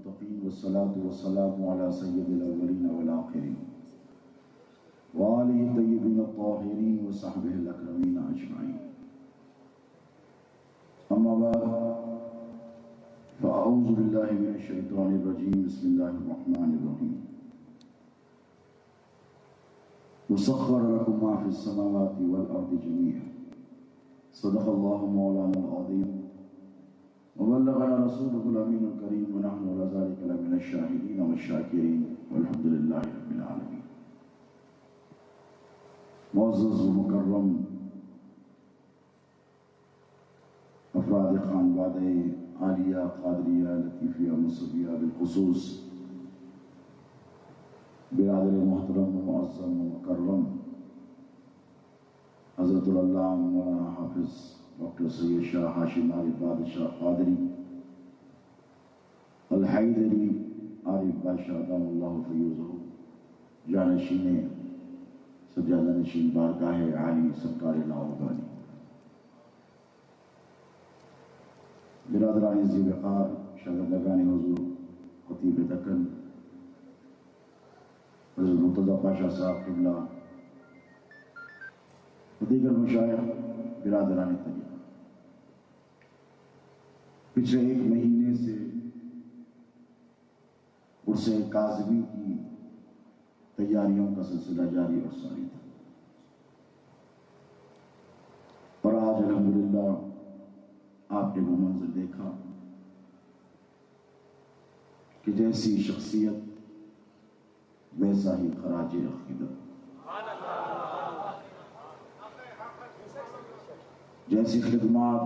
المتقين والصلاة والسلام على سيد الأولين والآخرين وآله الطيبين الطاهرين وصحبه الأكرمين أجمعين. أما بعد فأعوذ بالله من الشيطان الرجيم. بسم الله الرحمن الرحيم. وسخر لكم ما في السماوات والأرض جميعا. صدق الله مولانا العظيم وبلغنا رسوله الأمين الكريم ونحن على ذلك لمن الشاهدين والشاكرين والحمد لله رب العالمين. معزز و مکرم افراد خانواد عالیہ قادریہ لطیفیہ مصطفیہ بالخصوص برادر محترم و معظم و مکرم حضرت العلامہ مولانا حافظ ڈاکٹر سید شاہ ہاشم عارف بادشاہ قادری الحیدری عارف بادشاہ دام اللہ فیوزہ جانشین سجادہ نشین بارگاہ عالی سرکار لاہوری، برادران ذی وقار، شاگردگان حضور خطیب دکن حضرت مرتضیٰ پاشا صاحب قبلہ، دیگر مشائخ، برادران طریقہ، پچھلے ایک مہینے سے عرس کاظمی کی تیاریوں کا سلسلہ جاری اور ساری تھا، اور آج الحمدللہ آپ نے وہ منظر دیکھا کہ جیسی شخصیت ویسا ہی خراج عقیدت، جیسی خدمات،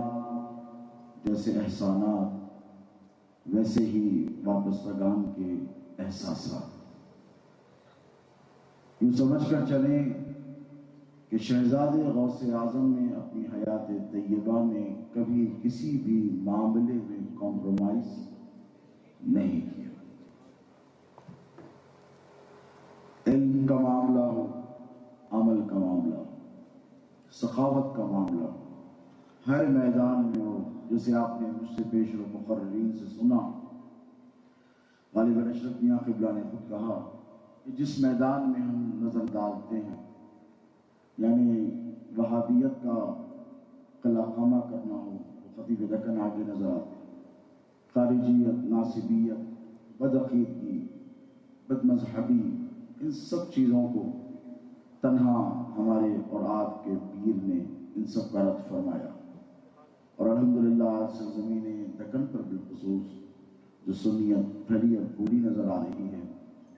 جیسے احسانات، ویسے ہی وابستگان کے احساسات. یوں سمجھ کر چلیں کہ شہزادے غوث اعظم نے اپنی حیات طیبہ میں کبھی کسی بھی معاملے میں کمپرومائز نہیں کیا. علم کا معاملہ ہو، عمل کا معاملہ ہو، سخاوت کا معاملہ ہو، ہر میدان میں ہو. جسے آپ نے مجھ سے پیش رو مقررین سے سنا، غالب اشرف میاں قبلہ نے خود کہا کہ جس میدان میں ہم نظر ڈالتے ہیں، یعنی وہابیت کا قلع خامہ کرنا ہو، خطیب دکن آگے نظر آتے ہیں. خارجیت، ناصبیت، بدعقیدگی، بد مذہبی، ان سب چیزوں کو تنہا ہمارے اور آپ کے پیر نے ان سب کا رد فرمایا. اور الحمدللہ آج سرزمین دکن پر بالخصوص جو سنیت پھیلی اور پوری نظر آ رہی ہے،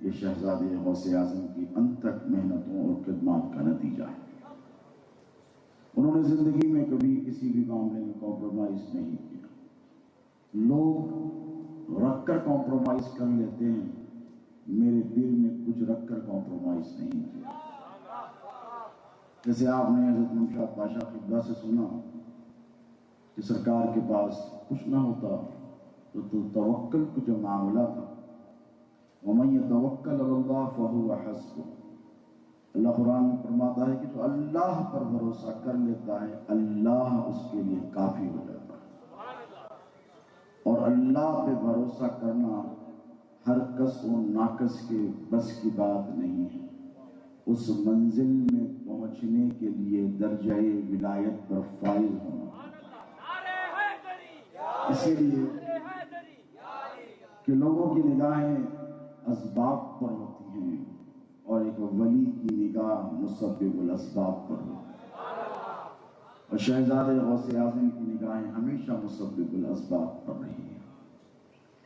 یہ شہزادے غوث اعظم کی انتھک محنتوں اور خدمات کا نتیجہ ہے. انہوں نے زندگی میں کبھی کسی بھی معاملے میں کمپرومائز نہیں کیا. لوگ رکھ کر کمپرومائز کر لیتے ہیں، میرے پیر نے کچھ رکھ کر کمپرومائز نہیں کیا. جیسے آپ نے حضرت ممشاد پاشا قبلہ سے سنا کہ سرکار کے پاس کچھ نہ ہوتا تو توکل کو جو معاملہ تھا، وَمَن يَتَوَكَّلْ عَلَى اللَّهِ فَهُوَ حَسْبُهُ، اللہ قرآن میں فرماتا ہے کہ جو اللہ پر بھروسہ کر لیتا ہے اللہ اس کے لیے کافی ہو جاتا ہے. اور اللہ پہ بھروسہ کرنا ہر کس و ناقص کے بس کی بات نہیں ہے. اس منزل میں پہنچنے کے لیے درجہ ولایت پر فائز ہونا. اسی لیے کہ لوگوں کی نگاہیں اسباب پر ہوتی ہیں اور ایک ولی کی نگاہ مسبب الاسباب پر ہوتی ہے، اور شہزادے غوث اعظم کی نگاہیں ہمیشہ مسبب الاسباب پر رہی ہیں.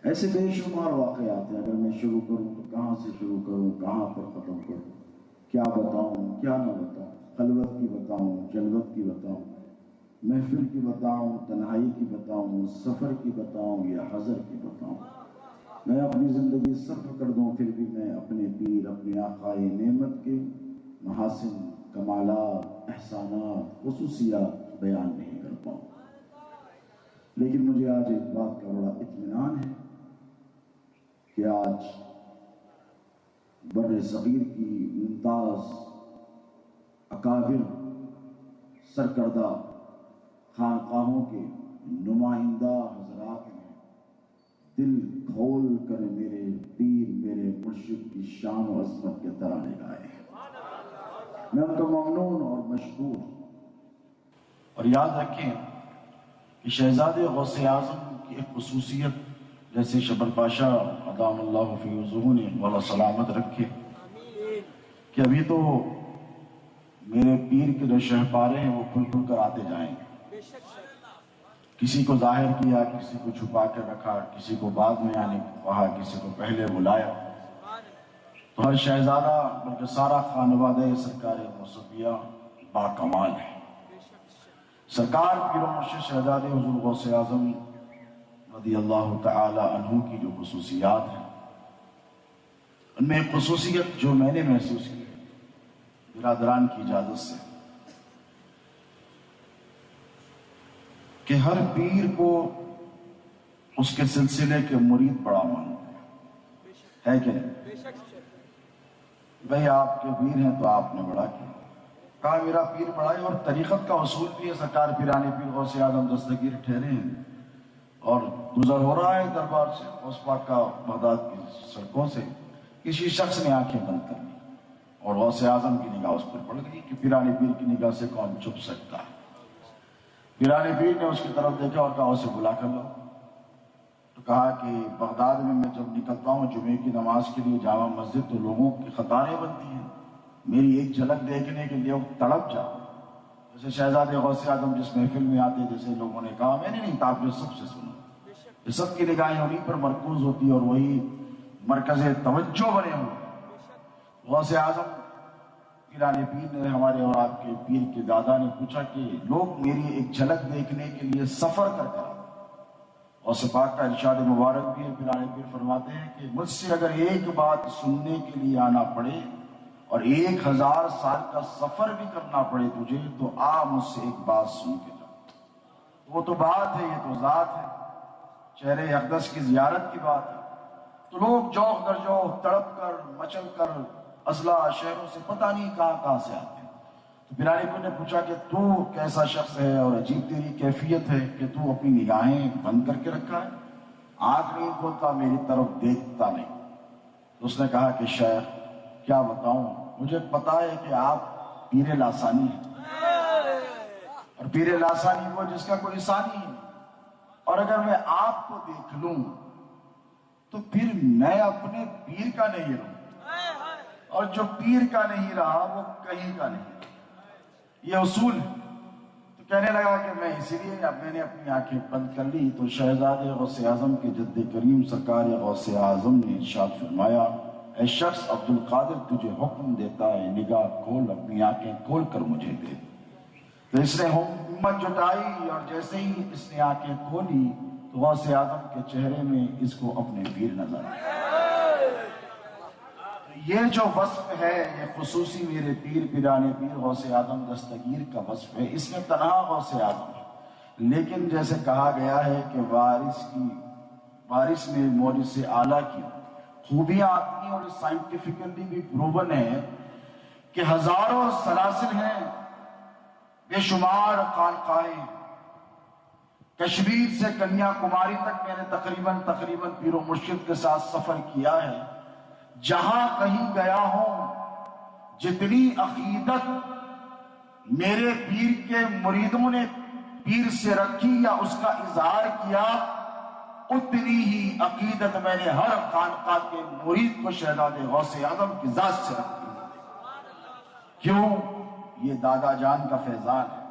ایسے بے شمار واقعات ہیں، اگر میں شروع کروں تو کہاں سے شروع کروں، کہاں پر ختم کروں، کیا بتاؤں کیا نہ بتاؤں، خلوت کی بتاؤں، جلوت کی بتاؤں، محفل کی بتاؤں، تنہائی کی بتاؤں، سفر کی بتاؤں یا حضر کی بتاؤں. میں اپنی زندگی صرف کر دوں پھر بھی میں اپنے پیر، اپنے آقائے نعمت کے محاسن، کمالات، احسانات، خصوصیات بیان نہیں کر پاؤں. لیکن مجھے آج ایک بات کا بڑا اطمینان ہے کہ آج بر صغیر کی ممتاز اکابر سرکردہ خانقاہوں کے نمائندہ حضرات نے دل کھول کر میرے پیر میرے مرشد کی شان و عظمت کے ترانے گائے. میں ان کا ممنون اور مشکور. اور یاد رکھیں کہ شہزادے غوث اعظم کی ایک خصوصیت، جیسے شبر پاشا ادام اللہ فی عزہ نے والا سلامت رکھے، کہ ابھی تو میرے پیر کے جو شہپارے ہیں وہ کھل کھل کر آتے جائیں گے. کسی کو ظاہر کیا، کسی کو چھپا کر رکھا، کسی کو بعد میں آنے کہا، کسی کو پہلے بلایا. تو ہر شہزادہ بلکہ سارا خانوادہ سرکار مصطفیٰ با کمال ہے. سرکار پیر و مرشد شہزادے حضور غوث اعظم رضی اللہ تعالی عنہ کی جو خصوصیات ہیں، ان میں ایک خصوصیت جو میں نے محسوس کی برادران کی اجازت سے، کہ ہر پیر کو اس کے سلسلے کے مرید بڑا مانتے ہیں، ہے کہ نہیں؟ بھئی آپ کے پیر ہیں تو آپ نے بڑا کیا. کہا میرا پیر بڑا ہے، اور طریقت کا اصول بھی ہے. سرکار پیرانی پیر غوث اعظم دستگیر ٹھہرے ہیں اور گزر ہو رہا ہے دربار سے غوث پاک کا بغداد کی سڑکوں سے، کسی شخص نے آنکھیں بند کر لی اور غوث اعظم کی نگاہ اس پر پڑ گئی کہ پیرانی پیر کی نگاہ سے کون چھپ سکتا ہے. پیرانی پیر نے اس کی طرف دیکھا اور کہا اسے بلا کر لاؤ. تو کہا کہ بغداد میں جب نکلتا ہوں جمعے کی نماز کے لیے جامع مسجد تو لوگوں کی قطاریں بنتی ہیں، میری ایک جھلک دیکھنے کے لیے وہ تڑپ جاؤ. جیسے شہزادے غوث اعظم جس محفل میں آتے، جیسے لوگوں نے کہا، میں نے نہیں تھا، آپ نے سب سے سنا، یہ سب کی نگاہیں انہیں پر مرکوز ہوتی اور وہی مرکز توجہ بنے ہوئے. غوث اعظم پیرانی پیر نے ہمارے اور آپ کے پیر کے دادا نے پوچھا کہ لوگ میری ایک جھلک دیکھنے کے لیے سفر کر کر، اور پاک کا ارشاد مبارک بھی ہے. پیرانی پیر فرماتے ہیں کہ مجھ سے اگر ایک بات سننے کے لیے آنا پڑے اور 1000 سال کا سفر بھی کرنا پڑے تجھے، تو آ مجھ سے ایک بات سن کے جا. وہ تو بات ہے، یہ تو ذات ہے، شہر اقدس کی زیارت کی بات ہے. تو لوگ جوق در جوق تڑپ کر مچل کر اضلاع شہروں سے پتہ نہیں کہاں سے آتے ہیں. تو پیرانی پیر نے پوچھا کہ تو کیسا شخص ہے اور عجیب تیری کیفیت ہے کہ تو اپنی نگاہیں بند کر کے رکھا ہے، آنکھ نہیں کھولتا، میری طرف دیکھتا نہیں. تو اس نے کہا کہ شیخ کیا بتاؤں، مجھے پتا ہے کہ آپ پیر لاسانی ہیں، اور پیر لاسانی وہ جس کا کوئی ثانی ہے، اور اگر میں آپ کو دیکھ لوں تو پھر میں اپنے پیر کا نہیں رہوں، اور جو پیر کا نہیں رہا وہ کہیں کا نہیں رہا. یہ اصول ہے. تو کہنے لگا کہ میں اسی لیے اب میں نے اپنی آنکھیں بند کر لی. تو شہزادے غوث اعظم کے جد کریم سرکار غوث اعظم نے ارشاد فرمایا، اے شخص عبد القادر تجھے حکم دیتا ہے نگاہ کھول، اپنی آنکھیں کھول کر مجھے دے. تو اس نے ہمت جٹائی اور جیسے ہی اس نے آنکھیں کھولی تو غوث اعظم کے چہرے میں اس کو اپنے پیر نظر آیا. یہ جو وصف ہے، یہ خصوصی میرے پیر پیرانے پیر غوث اعظم دستگیر کا وصف ہے. اس میں تنہا غوث اعظم ہے، لیکن جیسے کہا گیا ہے کہ وارث میں مورث سے اعلیٰ کی خوبیاں آتی ہیں، اور سائنٹیفکلی بھی پروون ہے کہ ہزاروں سلاسل ہیں، بے شمار خانقاہیں، کشمیر سے کنیا کماری تک میں نے تقریباً پیر و مرشد کے ساتھ سفر کیا ہے. جہاں کہیں گیا ہوں، جتنی عقیدت میرے پیر کے مریدوں نے پیر سے رکھی یا اس کا اظہار کیا، اتنی ہی عقیدت میں نے ہر خانقاہ کے مرید کو شہزادے غوث اعظم کی ذات سے رکھی. کیوں؟ یہ دادا جان کا فیضان ہے.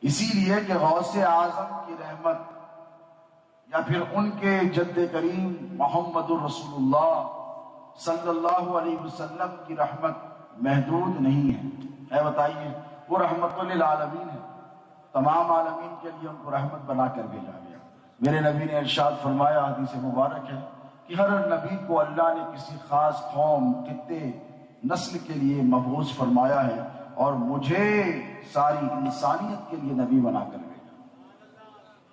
اسی لیے کہ غوث اعظم کی رحمت یا پھر ان کے جد کریم محمد الرسول اللہ صلی اللہ علیہ وسلم کی رحمت محدود نہیں ہے. اے بتائیے، وہ رحمت للعالمین ہے، تمام عالمین کے لیے ان کو رحمت بنا کر بھیجا گیا. میرے نبی نے ارشاد فرمایا، حدیث مبارک ہے، کہ ہر نبی کو اللہ نے کسی خاص قوم، خطے، نسل کے لیے مبعوث فرمایا ہے، اور مجھے ساری انسانیت کے لیے نبی بنا کر بھیجا.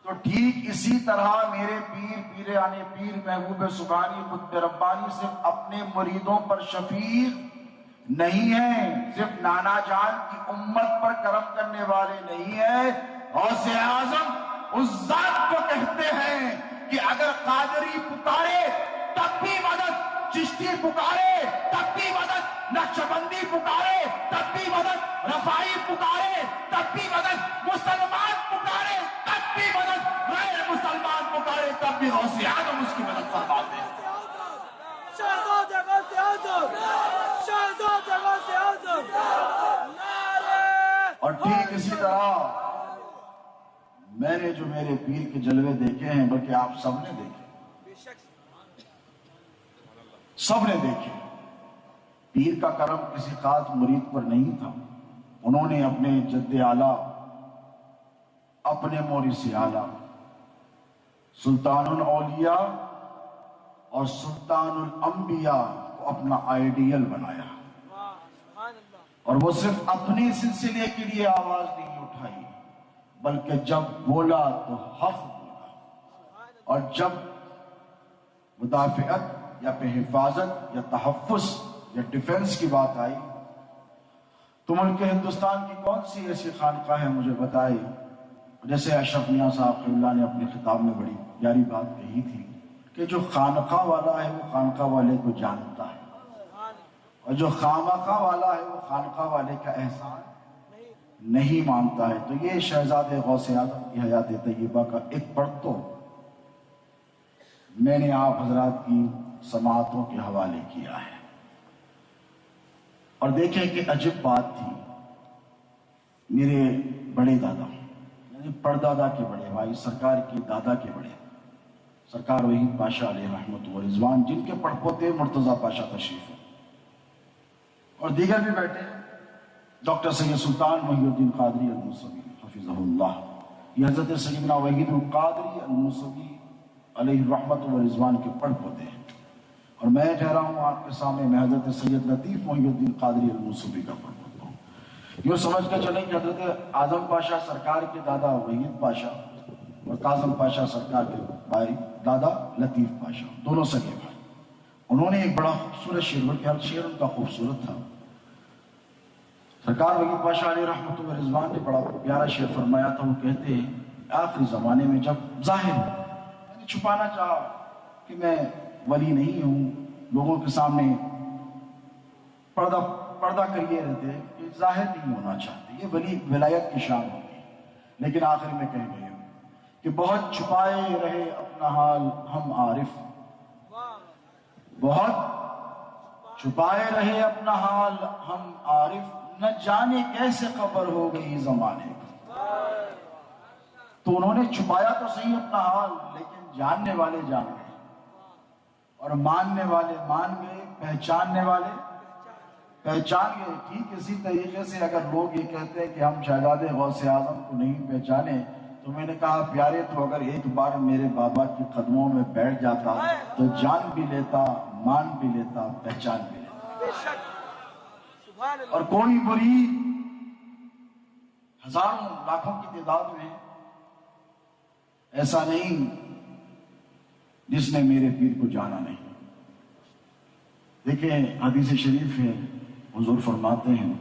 تو ٹھیک اسی طرح میرے پیر پیرانے پیر محبوب سبحانی قطب ربانی صرف اپنے مریدوں پر شفیق نہیں ہیں، صرف نانا جان کی امت پر کرم کرنے والے نہیں ہیں. غوث اعظم اس ذات کو کہتے ہیں کہ اگر قادری پکارے تب بھی مدد، چشتی پکارے تب بھی مدد، نقشبندی پکارے تب بھی مدد، رفاعی پکارے تب بھی مدد، مسلمان پکارے تب بھی مدد، غیر مسلمان پکارے تب بھی غوث اعظم اس کی مدد فرماتے ہیں۔ شہزادہ غوث اعظم، شہزادہ غوث اعظم، نعرہ اور ٹھیک اسی طرح میں نے جو میرے پیر کے جلوے دیکھے ہیں، بلکہ آپ سب نے دیکھے، سب نے دیکھے، پیر کا کرم کسی خاص مرید پر نہیں تھا، انہوں نے اپنے جد اعلیٰ، اپنے مورث اعلیٰ سلطان الاولیاء اور سلطان الانبیاء کو اپنا آئیڈیل بنایا، اور وہ صرف اپنے سلسلے کے لیے آواز نہیں اٹھائی، بلکہ جب بولا تو حق بولا، اور جب مدافعت یا پہ حفاظت یا تحفظ یا ڈیفنس کی بات آئی تو ملک ہندوستان کی کون سی ایسی خانقاہ ہے مجھے بتائے، جیسے اشرف میاں صاحب خیر اللہ نے اپنے خطاب میں بڑی پیاری بات کہی تھی کہ جو خانقاہ والا ہے وہ خانقاہ والے کو جانتا ہے، اور جو خامخواہ والا ہے وہ خانقاہ والے کا احسان نہیں مانتا ہے۔ تو یہ شہزادے غوث اعظم کی حیات طیبہ کا ایک پرتو میں نے آپ حضرات کی سماعتوں کے حوالے کیا ہے، اور دیکھیں کہ عجب بات تھی، میرے بڑے دادا یعنی پردادا کے بڑے بھائی، سرکار کے دادا کے بڑے، سرکار وحید پاشا علیہ رحمت و رضوان، جن کے پڑپوتے مرتضیٰ پاشا تشریف ہے اور دیگر بھی بیٹھے، ڈاکٹر سید سلطان محی الدین قادری الموسوی حفظہ اللہ، یہ حضرت سیدنا وحید القادری الموسوی علیہ رحمت و رضوان کے پڑپوتے ہیں، اور میں ٹھہرا ہوں آپ کے سامنے، میں حضرت سید لطیف محی الدین قادری الموسوی کا پڑپوتا ہوں۔ یوں سمجھ کر چلیں کہ حضرت اعظم پاشا سرکار کے دادا وحید پاشا اور کاظم پاشا سرکار کے بھائی دادا لطیف پاشا، دونوں سگے بھائی، انہوں نے ایک بڑا خوبصورت شعر، بلکہ ہر شعر ان کا خوبصورت تھا، سرکار وحید پاشا علیہ رحمت و رضوان نے بڑا پیارا شعر فرمایا تھا، وہ کہتے ہیں آخری زمانے میں جب ظاہر یعنی چھپانا چاہا کہ میں ولی نہیں ہوں، لوگوں کے سامنے پردہ کریے رہتے، کہ ظاہر نہیں ہونا چاہتے، یہ ولی ولایت کی شان ہوتی، لیکن آخر میں کہہ گئے کہ بہت چھپائے رہے اپنا حال ہم عارف، بہت چھپائے رہے اپنا حال ہم عارف، نہ جانے کیسے خبر ہو گئی زمانے کو۔ تو انہوں نے چھپایا تو صحیح اپنا حال، لیکن جاننے والے جان گئے، اور ماننے والے مان گئے، پہچاننے والے پہچان گئے۔ ٹھیک اسی طریقے سے اگر لوگ یہ کہتے ہیں کہ ہم شہزادے غوث اعظم کو نہیں پہچانے، تو میں نے کہا پیارے تو اگر ایک بار میرے بابا کے قدموں میں بیٹھ جاتا تو جان بھی لیتا، مان بھی لیتا، پہچان بھی لیتا، اور کوئی مرید ہزاروں لاکھوں کی تعداد میں ایسا نہیں جس نے میرے پیر کو جانا نہیں۔ دیکھیں حدیث شریف ہے، حضور فرماتے ہیں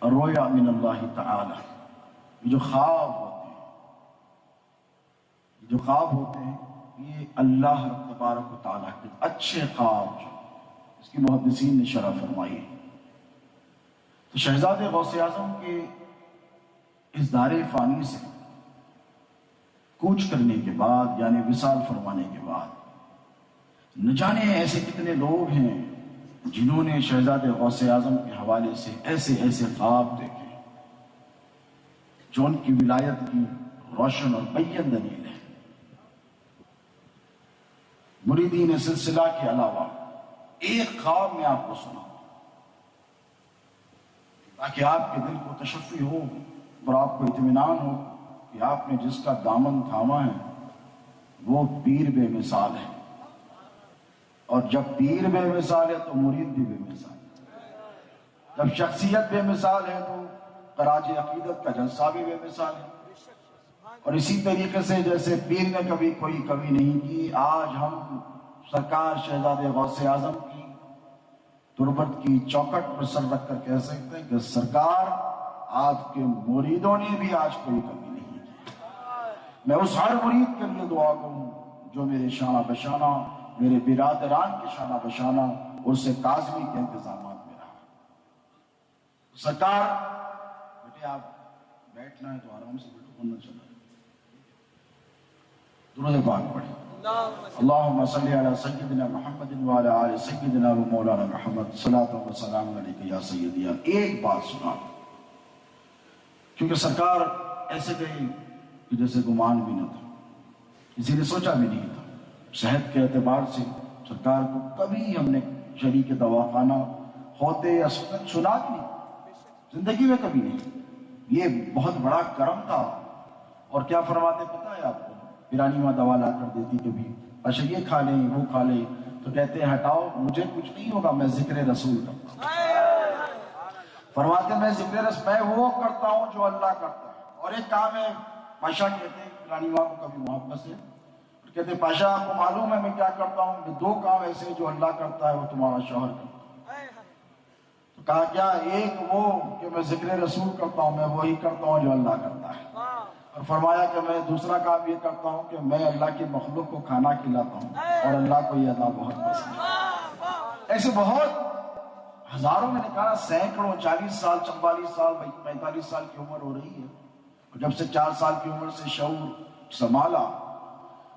الرؤیا من اللہ تعالی، یہ جو خواب ہوتے ہیں، جو خواب ہوتے ہیں یہ اللہ تبارک و تعالیٰ کے اچھے خواب، جو اس کی محدثین نے شرح فرمائی ہے۔ تو شہزادے غوث اعظم کے اس دار فانی سے کوچ کرنے کے بعد، یعنی وصال فرمانے کے بعد، نہ جانے ایسے کتنے لوگ ہیں جنہوں نے شہزادے غوث اعظم کے حوالے سے ایسے ایسے خواب دیکھے جو ان کی ولایت کی روشن اور بین دلیل ہے۔ مریدین سلسلہ کے علاوہ ایک خواب میں آپ کو سناؤں تاکہ آپ کے دل کو تشفی ہو اور آپ کو اطمینان ہو کہ آپ نے جس کا دامن تھاما ہے وہ پیر بے مثال ہے، اور جب پیر بے مثال ہے تو مرید بھی بے مثال ہے، جب شخصیت بے مثال ہے تو خراج عقیدت کا جلسہ بھی بے مثال ہے۔ اور اسی طریقے سے جیسے پیر نے کبھی کوئی کمی نہیں کی، آج ہم سرکار شہزادے غوث اعظم کی تربت کی چوکٹ پر سر رکھ کر کہہ سکتے ہیں کہ سرکار آپ کے مریدوں نے بھی آج کوئی کمی نہیں کی۔ میں اس ہر مرید کے لیے دعا کروں جو میرے شانہ بشانہ میرے برادران کے شانہ بشانہ عرس کاظمی کے انتظامات میں رہا۔ سرکار بیٹے آپ بیٹھنا ہے تو آرام سے بیٹھو، بولنا چلا درود پاک پڑھیں۔ اللہم صلی علی سیدنا محمد وعلی آل سیدنا و مولانا محمد صلاۃ و سلام علیکہ یا سیدی۔ ایک بات سنا، کیونکہ سرکار ایسے گئی کہ جیسے گمان بھی نہ تھا، کسی نے سوچا بھی نہیں تھا۔ صحت کے اعتبار سے سرکار کو کبھی ہم نے شریک دواخانہ ہوتے یا سنا بھی نہیں، زندگی میں کبھی نہیں۔ یہ بہت بڑا کرم تھا۔ اور کیا فرماتے پتہ ہے آپ کو؟ پیرانی ماں دوا لا کر دیتی کبھی، اچھا یہ کھا لیں وہ کھا لیں، تو کہتے ہیں ہٹاؤ مجھے کچھ نہیں ہوگا، میں ذکر رسول کرتا ہوں۔ فرماتے میں ذکر رسول میں وہ کرتا ہوں جو اللہ کرتا ہے۔ اور ایک کام ہے، پاشا کہتے ہیں پیرانی ماں کو کبھی محبت سے، کہتے ہیں پاشا آپ کو معلوم ہے میں کیا کرتا ہوں؟ کہ دو کام ایسے ہیں جو اللہ کرتا ہے وہ تمہارا شوہر کرتا ہے۔ تو کہا کیا؟ ایک وہ کہ میں ذکر رسول کرتا ہوں، میں وہی کرتا ہوں جو اللہ کرتا ہے۔ اور فرمایا کہ میں دوسرا کام یہ کرتا ہوں کہ میں اللہ کی مخلوق کو کھانا کھلاتا ہوں، اور اللہ کو یہ ادا بہت پسند ہے۔ ایسے بہت ہزاروں میں نے کہا سینکڑوں، 40 سال 44 سال 45 سال کی عمر ہو رہی ہے، اور جب سے 4 سال کی عمر سے شعور سنبھالا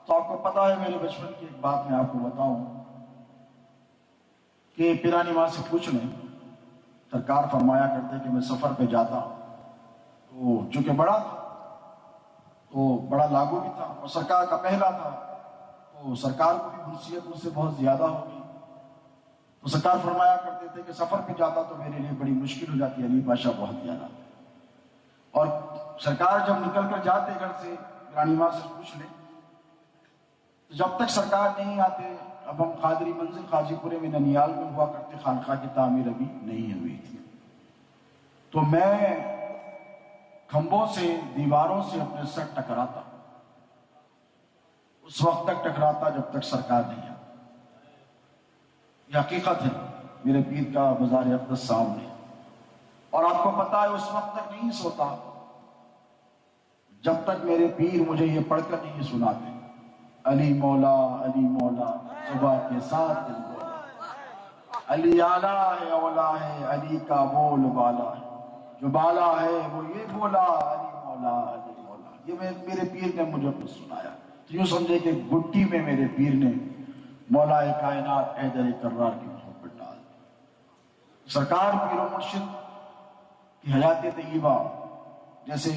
تو آپ کو پتا ہے میرے بچپن کی ایک بات میں آپ کو بتاؤں کہ پیرانی ماں سے پوچھ لیں، سرکار فرمایا کرتے کہ میں سفر پہ جاتا تو چونکہ بڑا تھا تو بڑا لاگو بھی تھا، اور سرکار کا پہلا تھا تو سرکار کو بھی حیثیت مجھ سے بہت زیادہ ہو گئی۔ تو سرکار فرمایا کرتے تھے کہ سفر پہ جاتا تو میرے لیے بڑی مشکل ہو جاتی، علی پاشا بہت یاد آتا۔ اور سرکار جب نکل کر جاتے گھر سے، رانی ماں سے پوچھ لیں، تو جب تک سرکار نہیں آتے، اب ہم قادری منزل قاضی پورے میں ننیال میں ہوا کرتے، خانقاہ کی تعمیر ابھی نہیں ہوئی تھی، تو میں کھمبوں سے دیواروں سے اپنے سر ٹکراتا، اس وقت تک ٹکراتا جب تک سرکار نہیں آتا۔ یہ حقیقت ہے، میرے پیر کا مزار اقدس سامنے، اور آپ کو پتا ہے اس وقت تک نہیں سوتا جب تک میرے پیر مجھے یہ پڑھ کر نہیں سناتے، علی مولا صبح کے ساتھ دل بولا، علی اعلیٰ ہے اولا ہے، علی کا بول بالا ہے، جو بالا ہے وہ یہ بولا، علی مولا یہ میرے پیر نے مجھے کچھ سنایا۔ تو یوں سمجھے کہ گٹی میں میرے پیر نے مولا کائنات حیدر کرار کی محبت ڈال دی۔ سرکار پیر و مرشد کی حیات طیبہ جیسے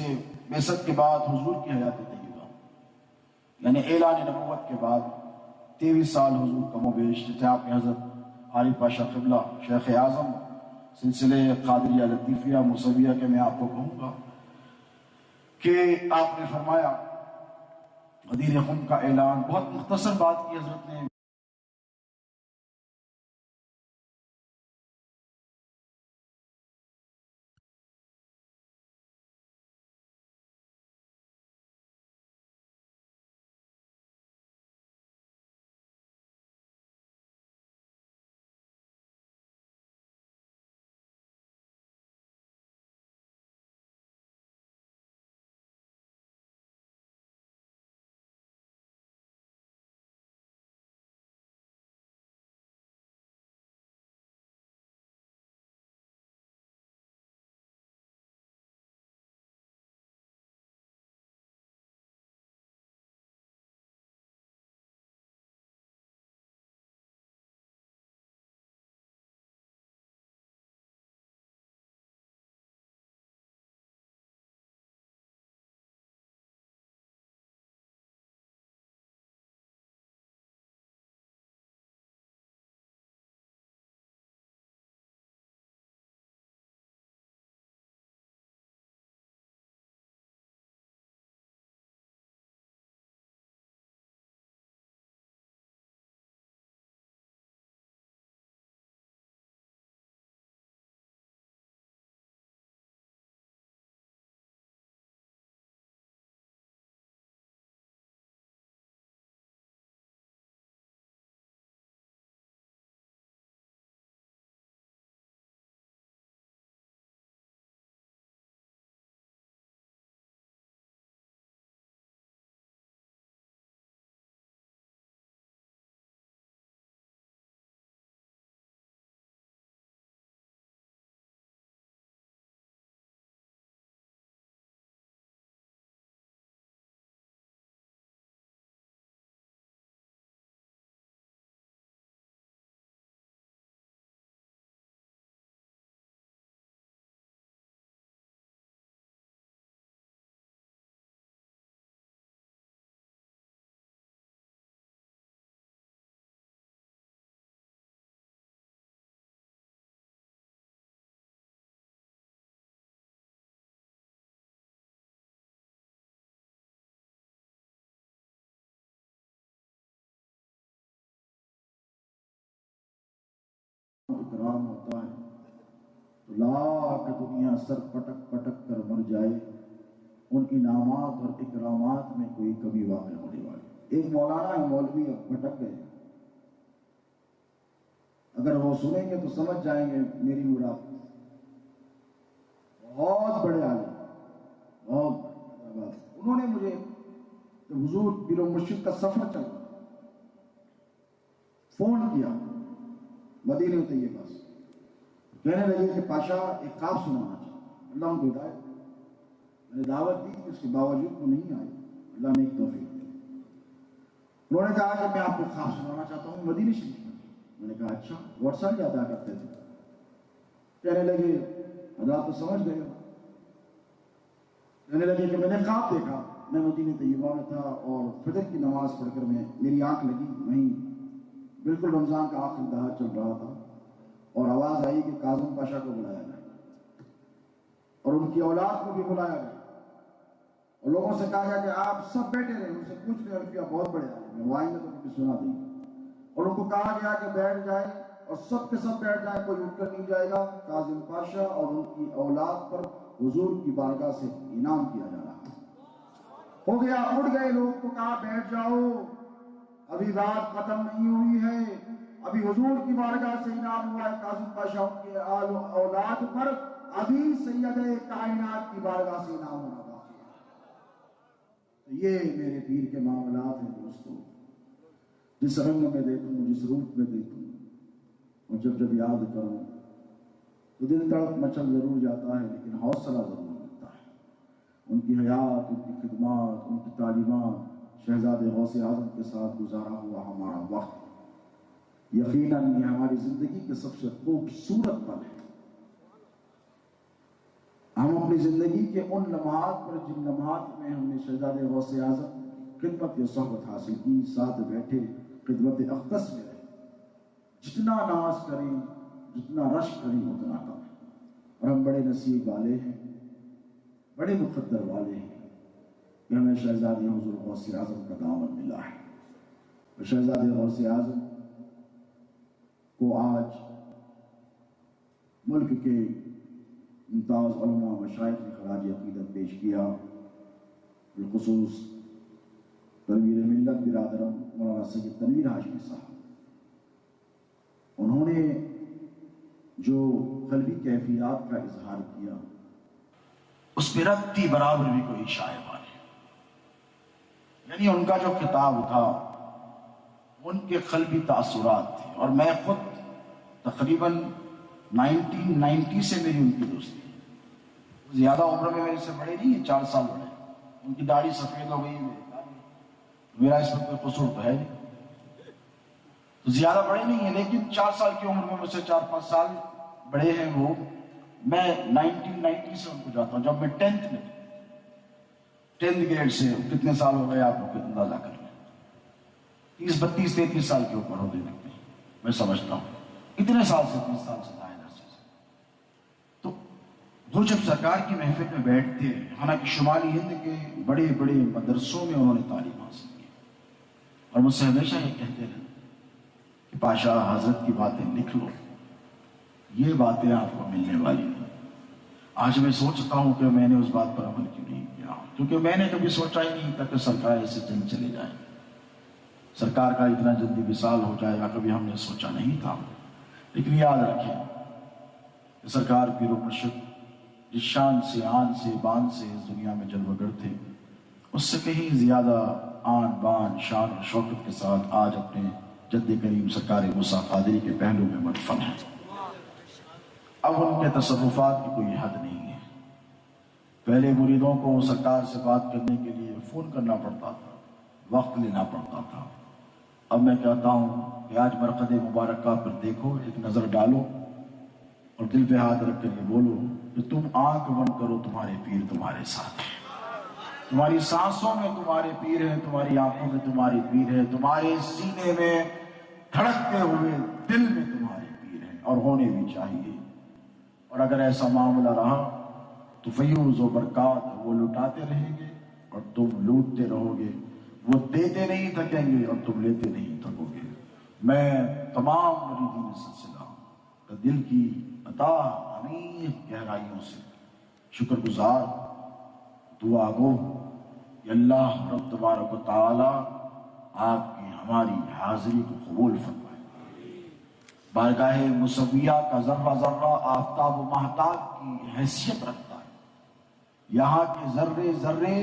بعثت کے بعد حضور کی حیات طیبہ، یعنی اعلان نبوت کے بعد 23 سال حضور کا مبیش، جیسے آپ نے حضرت عارف پاشا قبلہ شیخ اعظم سلسلے قادریہ لطیفیہ موسویہ کے میں آپ کو کہوں گا کہ آپ نے فرمایا غدیر خم کا اعلان، بہت مختصر بات کی حضرت نے، اکرام ہوتا ہے تو لاکھ دنیا سر پٹک پٹک کر مر جائے، ان انعامات اور اکرامات میں کوئی کمی واقع ہونے والی۔ ایک مولانا ہے، مولوی بھٹک گئے، اگر وہ سنیں گے تو سمجھ جائیں گے میری مراد۔ بہت بڑے عالم، بہت بڑے، انہوں نے مجھے جب حضور پیر و مرشد کا سفر چل رہا فون کیا مدینہ طیبہ سے، کہنے لگے کہ پاشا ایک خواب سنانا چاہتا، اللہ ان کو ہدایت، میں نے دعوت دی کہ اس کے باوجود وہ نہیں آئے، اللہ نے ایک توفیق دی۔ انہوں نے کہا کہ میں آپ کو خواب سنانا چاہتا ہوں مدینہ شریف میں۔ میں نے کہا اچھا، واٹس ایپ ادا کرتے تھے؟ کہنے لگے حضرات تو سمجھ گئے ہو۔ کہنے لگے کہ میں نے خواب دیکھا، میں مدینہ طیبہ میں تھا اور فجر کی نماز پڑھ کر میری آنکھ لگی، وہیں بالکل رمضان کا آخری دہر چل رہا تھا، اور آواز آئی کہ کاظم پاشا کو بلایا جائے اور ان کی اولاد کو بھی بلایا گیا، اور لوگوں سے کہا گیا کہ آپ سب بیٹھے رہے، ان سے پوچھ لیں الفیہ بہت بڑے عالم ہیں، وہ آئیں گے تو کبھی سنا دیں گے، اور ان کو کہا گیا کہ بیٹھ جائیں اور سب کے سب بیٹھ جائیں، کوئی اٹھ کر نہیں جائے گا، کاظم پاشا اور ان کی اولاد پر حضور کی بارگاہ سے انعام کیا جا رہا ہے۔ ہو گیا، اٹھ گئے لوگ، تو کہا بیٹھ جاؤ، ابھی بات ختم نہیں ہوئی ہے، ابھی حضور کی بارگاہ سے انعام ہوا ہے کاظم پاشا ان کے اولاد پر، ابھی سید کائنات کی بارگاہ سے انعام ہونا باقی ہے۔ تو یہ میرے پیر کے معاملات ہیں دوستوں، جس رنگ میں دیکھوں، جس روپ میں دیکھوں، اور جب جب یاد کروں تو دل تڑپ مچل ضرور جاتا ہے، لیکن حوصلہ ضرور ملتا ہے۔ ان کی حیات، ان کی خدمات، ان کی تعلیمات، شہزادے غوث اعظم کے ساتھ گزارا ہوا ہمارا وقت یقیناً یہ ہماری زندگی کے سب سے خوبصورت پل ہے۔ ہم اپنی زندگی کے ان لمحات پر، جن لمحات میں ہم نے شہزادے غوث اعظم خدمت یا صحبت حاصل کی، ساتھ بیٹھے خدمت اقدس میں رہے، جتنا ناز کریں، جتنا رشک کریں اتنا کم ہے، اور ہم بڑے نصیب والے ہیں، بڑے مقدر والے ہیں کہ ہمیں شہزادے حضور غوث اعظم کا دامن ملا ہے۔ اور شہزادے غوث اعظم کو آج ملک کے ممتاز علماء مشائخ نے خراج عقیدت پیش کیا، بالخصوص تنویر ملت برادرم مولانا سید تنویر ہاشمی صاحب۔ انہوں نے جو قلبی کیفیات کا اظہار کیا، اس پہ رتی برابر بھی کوئی شائع والے، یعنی ان کا جو خطاب تھا ان کے قلبی تاثرات تھے، اور میں خود تقریباً 1990 سے میری ان کی دوستی، زیادہ عمر میں میرے سے بڑے نہیں ہیں، 4 سال بڑے، ان کی داڑھی سفید ہو گئی، میرا اس میں کوئی قصور تو ہے نہیں، تو زیادہ بڑے نہیں ہیں، لیکن 4 سال کی عمر میں مجھ سے 4-5 سال بڑے ہیں وہ۔ میں 1990 سے ان کو جاتا ہوں، جب میں 10th میں 10th گریڈ سے، کتنے سال ہو گئے آپ کو اندازہ کر لیں، 30-32-33 سال کے اوپر ہوتے ہیں، میں سمجھتا ہوں اتنے سال سے، 30 سال سے ظاہر سے۔ تو وہ جب سرکار کی محفل میں بیٹھتے، حالانکہ شمالی ہند کے بڑے بڑے مدرسوں میں انہوں نے تعلیم حاصل کی، اور مجھ سے ہمیشہ یہ کہتے رہے کہ پاشا حضرت کی باتیں لکھ لو، یہ باتیں آپ کو ملنے والی ہیں۔ آج میں سوچتا ہوں کہ میں نے اس بات پر عمل کیوں نہیں کیا، کیونکہ میں نے کبھی سوچا ہی نہیں تھا کہ سرکار ایسے جلد چلے جائیں، سرکار کا اتنا جلدی وصال ہو جائے گا، کبھی ہم نے سوچا نہیں تھا۔ لیکن یاد رکھیں کہ سرکار پیر و مرشد جس شان سے، آن سے، بان سے اس دنیا میں جلوگر تھے، اس سے کہیں زیادہ آن بان، شان اور شوکت کے ساتھ آج اپنے جد کریم سرکار موسیٰ قادری کے پہلو میں مدفن ہے۔ اب ان کے تصرفات کی کوئی حد نہیں ہے۔ پہلے مریدوں کو سرکار سے بات کرنے کے لیے فون کرنا پڑتا تھا، وقت لینا پڑتا تھا۔ اب میں کہتا ہوں کہ آج مرقد مبارکہ پر دیکھو، ایک نظر ڈالو اور دل پہ ہاتھ رکھ کر یہ بولو کہ تم آنکھ بند کرو، تمہارے پیر تمہارے ساتھ ہیں، تمہاری سانسوں میں تمہارے پیر ہیں، تمہاری آنکھوں میں تمہارے پیر ہیں، تمہارے سینے میں دھڑکتے ہوئے دل میں تمہارے پیر ہیں، اور ہونے بھی چاہیے۔ اور اگر ایسا معاملہ رہا تو فیوز و برکات وہ لٹاتے رہیں گے اور تم لوٹتے رہو گے، وہ دیتے نہیں تھکیں گے اور تم لیتے نہیں تھکو گے۔ میں تمام مریدین سلسلہ دل کی عطا عمیق گہرائیوں سے شکر گزار دعا گو کہ اللہ رب تبارک و تعالی آپ کی ہماری حاضری کو قبول فرمائے۔ بارگاہ مصویہ کا ذرہ ذرہ آفتاب و مہتاب کی حیثیت رکھتا ہے۔ یہاں کے ذرے ذرے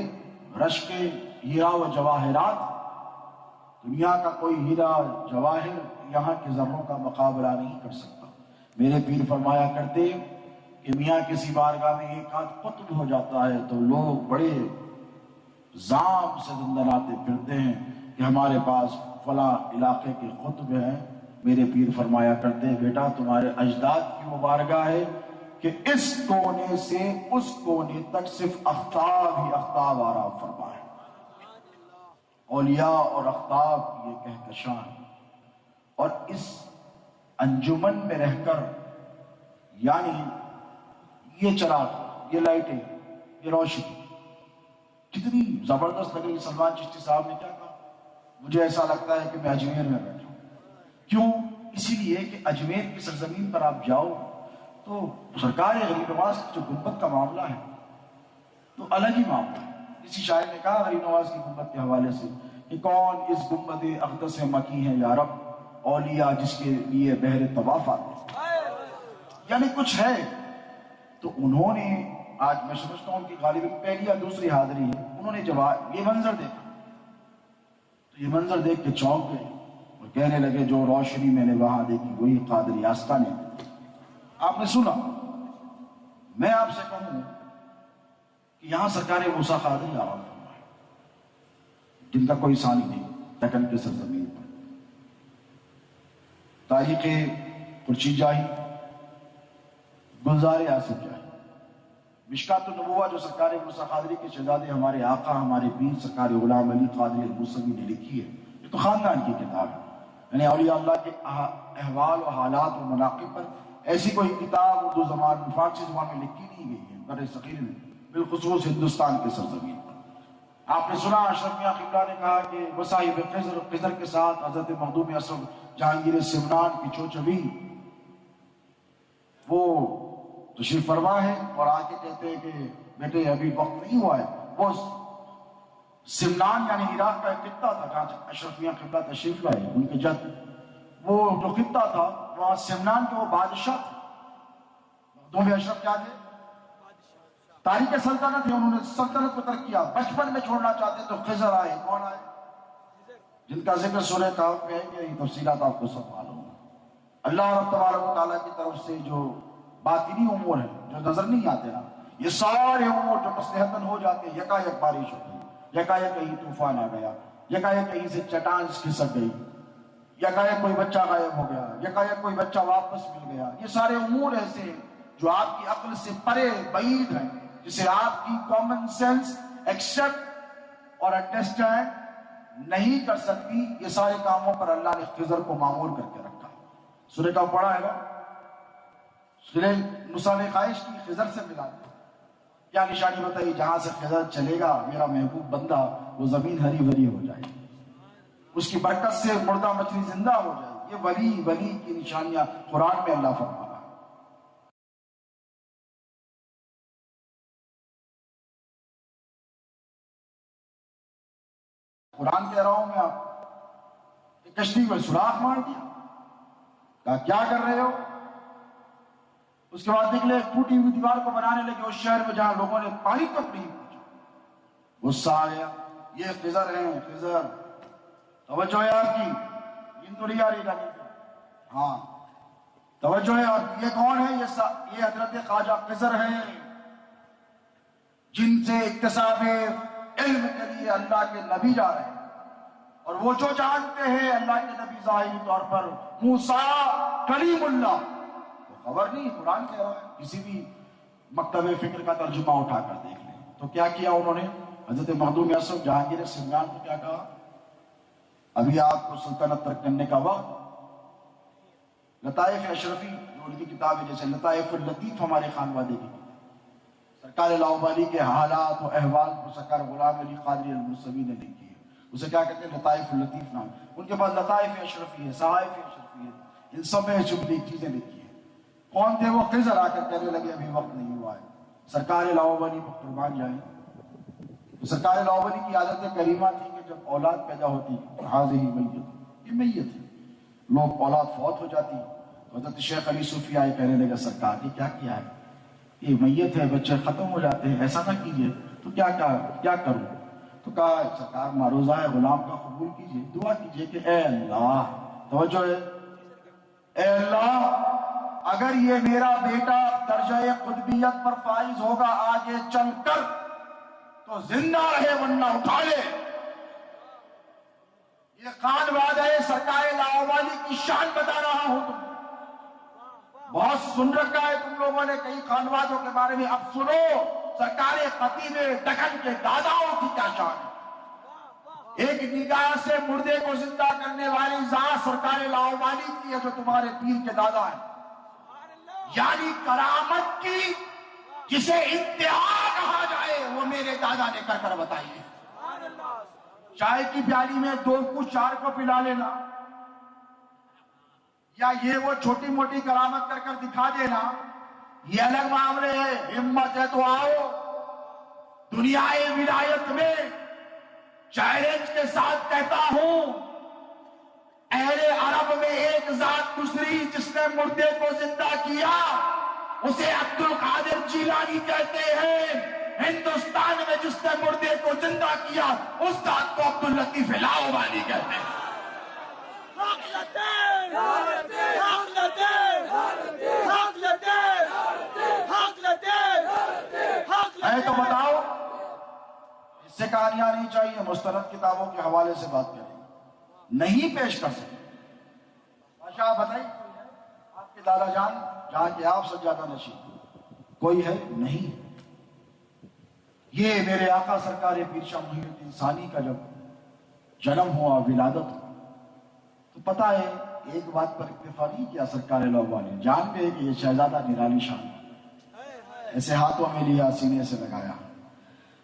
رشک ہیرا و جواہرات، دنیا کا کوئی ہیرا جواہر یہاں کے ذروں کا مقابلہ نہیں کر سکتا۔ میرے پیر فرمایا کرتے کہ میاں کسی بارگاہ میں ایک آدھ قطب ہو جاتا ہے تو لوگ بڑے زام سے دندناتے پھرتے ہیں کہ ہمارے پاس فلاں علاقے کے قطب ہیں۔ میرے پیر فرمایا کرتے بیٹا تمہارے اجداد کی وہ بارگاہ ہے کہ اس کونے سے اس کونے تک صرف اختاب ہی اختاب آرام فرما ہے۔ اولیاء اور اختاب کی یہ کہکشاں ہے، اور اس انجمن میں رہ کر یعنی یہ چراغ، یہ لائٹیں، یہ روشنی کتنی زبردست لگ رہی۔ سلمان چشتی صاحب نے کیا کہا؟ مجھے ایسا لگتا ہے کہ میں اجمیر میں بیٹھا ہوں۔ کیوں؟ اسی لیے کہ اجمیر کی سرزمین پر آپ جاؤ تو سرکار غریب نواز کی جو گنبد کا معاملہ ہے تو الگ ہی معاملہ ہے۔ کسی شاعر نے کہا غریب نواز کی گنبد کے حوالے سے کہ کون اس گنبد اقدس مکی ہے یا رب، اولیاء جس کے لیے بہر طواف آتے ہیں، یعنی کچھ ہے۔ تو انہوں نے آج میں سمجھتا ہوں کہ غالباً پہلی یا دوسری حاضری ہے، انہوں نے جب یہ منظر دیکھا تو یہ منظر دیکھ کے چونک گئے اور کہنے لگے جو روشنی میں نے وہاں دیکھی وہی قادری آستانے میں۔ آپ نے سنا، میں آپ سے کہوں کہ یہاں سرکار موسیٰ قادری آرام فرمائے، جن کا کوئی ثانی نہیں، دکن کے سرزمین پر۔ تاریخ خورشید جاہی، گلزار آصف جاہی، مشکات النبوہ جو سرکار موسیٰ قادری کے شہزادے ہمارے آقا ہمارے پیر سرکار غلام علی قادری الموسوی نے لکھی ہے، یہ تو خاندان کی کتاب ہے۔ یعنی اولیاء اللہ کے احوال و حالات و مناقب پر ایسی کوئی کتاب اردو زبان میں فارسی زبان میں لکھی نہیں گئی ہے بر صغیر میں، بالخصوص ہندوستان کے سرزمین پر۔ آپ نے سنا اشرف میاں قبلہ نے کہا کہ مصاحب خضر کے ساتھ حضرت مخدوم اشرف جہانگیر سمنان کی چوچوی وہ تشریف فرما ہے اور آ کے کہتے ہیں کہ بیٹے ابھی وقت نہیں ہوا ہے۔ وہ سمنان یعنی عراق کا ایک خطہ تھا جہاں اشرف میاں قبلہ تشریف لائے، ان کے جد وہ جو خطہ تھا وہاں سمنان کے وہ بادشاہ تھے۔ مخدوم اشرف کیا تھے؟ تاریخ سلطنت ہے، انہوں نے سلطنت کو ترک کیا، بچپن میں چھوڑنا چاہتے تو خضر آئے۔ کون آئے؟ جن کا ذکر سورہ کہف میں ہے، یہ تفصیلات آپ کو سب معلوم ہے۔ اللہ رب تبارک و تعالیٰ کی طرف سے جو باطنی امور ہیں جو نظر نہیں آتے نا، یہ سارے امور جو مصلحتاً ہو جاتے ہیں، یکایک بارش ہو گئی، یکایک کہیں طوفان آ گیا، یکایک کہیں سے چٹان کھسک گئی، یکایک کوئی بچہ غائب ہو گیا، یکایک کوئی بچہ واپس مل گیا، یہ سارے امور ایسے ہیں جو آپ کی عقل سے پرے بعید ہیں، جسے آپ کی کامن سینس ایکسپٹ اور انڈرسٹینڈ نہیں کر سکتی۔ یہ سارے کاموں پر اللہ نے خضر کو معمور کر کے رکھا ہے۔ سورہ کا پڑھا ہے نا، سورہ موسیٰ نے خواہش کی خضر سے ملا دیا، کیا نشانی بتائی؟ جہاں سے خضر چلے گا میرا محبوب بندہ وہ زمین ہری بھری ہو جائے گی، اس کی برکت سے مردہ مچھلی زندہ ہو جائے گی۔ یہ ولی کی نشانیاں قرآن میں اللہ فرما رہا ہے۔ قرآن کہہ رہا ہوں میں آپ، کشتی میں سوراخ مار دیا، کہا کیا کر رہے ہو؟ اس کے بعد نکلے ٹوٹی ہوئی دیوار کو بنانے لگے اس شہر میں جہاں لوگوں نے پانی تک نہیں پہنچا۔ غصہ آیا، یہ خضر ہیں، خضر توجہ ہے آپ کی؟ ان تو نہیں آ رہی گالی، ہاں توجہ ہے آپ کی؟ یہ کون ہے؟ یہ حضرت خواجہ خضر ہیں، جن سے اکتساب علم کے لیے اللہ کے نبی جا رہے ہیں، اور وہ جو جانتے ہیں اللہ کے نبی ظاہری طور پر موسیٰ کلیم اللہ، وہ خبر نہیں، قرآن کہہ رہا ہے۔ کسی بھی مکتب فکر کا ترجمہ اٹھا کر دیکھ لیں تو کیا کیا انہوں نے؟ حضرت مخدوم اشرف جہانگیر سمنان کو کیا کہا؟ ابھی آپ کو سلطنت ترک کرنے کا وقت۔ لطائف اشرفی جو ان کی کتاب ہے، جیسے لطائف اللطیف ہمارے خانوادے کی، سرکار لاہوری کے حالات و احوال کو سرکار غلام علی قادری الموسوی نے لکھی ہے، اسے کیا کہتے ہیں؟ لطائف اللطیف نام۔ ان کے پاس لطائف اشرفی ہے، صحائف اشرفی ہے، ان سب میں جملے چیزیں لکھی ہیں۔ کون تھے وہ؟ خضر آ کر کہنے لگے ابھی وقت نہیں ہوا ہے، سرکار لاہوری پر قربان جائیں۔ تو سرکار لاہوری کی عادت کریمہ تھی کہ جب اولاد پیدا ہوتی حاضر ہی میت، یہ میت ہے، لوگ اولاد فوت ہو جاتی، حضرت شیخ علی صوفی آئے، کہنے لگے سرکار یہ کیا کیا ہے، یہ میت ہے، بچے ختم ہو جاتے ہیں، ایسا نہ کیجیے، تو کیا کروں؟ تو کہا سرکار معروضہ ہے غلام کا قبول کیجیے، دعا کیجیے کہ اے اللہ، توجہ ہے، اے اللہ اگر یہ میرا بیٹا درجہ قطبیت پر فائز ہوگا آگے چل کر تو زندہ رہے ورنہ اٹھا لے۔ یہ خان وعدہ ہے، سرکار لاہوری کی شان بتا رہا ہوں، تم بہت سن رکھا ہے تم لوگوں نے کئی خانوادوں کے بارے میں، اب سنو سرکار خطیب دکن کے داداؤں کی کیا شان ہے۔ ایک نگاہ سے مردے کو زندہ کرنے والی ذات سرکار لاہوری کی ہے جو تمہارے پیر کے دادا ہیں، یعنی کرامت کی جسے انتہا کہا جائے وہ میرے دادا نے کر کر بتائی ہے۔ چائے کی پیالی میں 2 کو 4 کو پلا لینا، یا یہ وہ چھوٹی موٹی کرامت کر کر دکھا دینا، یہ الگ معاملے ہے۔ ہمت ہے تو آؤ، دنیا ولایت میں چیلنج کے ساتھ کہتا ہوں، اہل عرب میں ایک ذات دوسری جس نے مردے کو زندہ کیا اسے عبد القادر جیلانی کہتے ہیں، ہندوستان میں جس نے مردے کو زندہ کیا اس ذات کو عبد اللطیف لاہوری کہتے ہیں۔ ہے تو بتاؤ، اس سے کہانیاں نہیں چاہیے، مستند کتابوں کے حوالے سے بات کریں، نہیں پیش کر سکتے۔ بادشاہ آپ بتائیے آپ کے دادا جان جہاں کہ آپ سجادہ نشین کوئی ہے؟ نہیں۔ یہ میرے آقا سرکار پیر شاہ محی الدین ثانی کا جب جنم ہوا، ولادت ہوا، تو پتہ ہے ایک بات پر اکتفا نہیں کیا سرکار لاہوری، جانتے ہیں کہ یہ شہزادہ نرالی شان، ایسے ہاتھوں میں لیا، سینے سے لگایا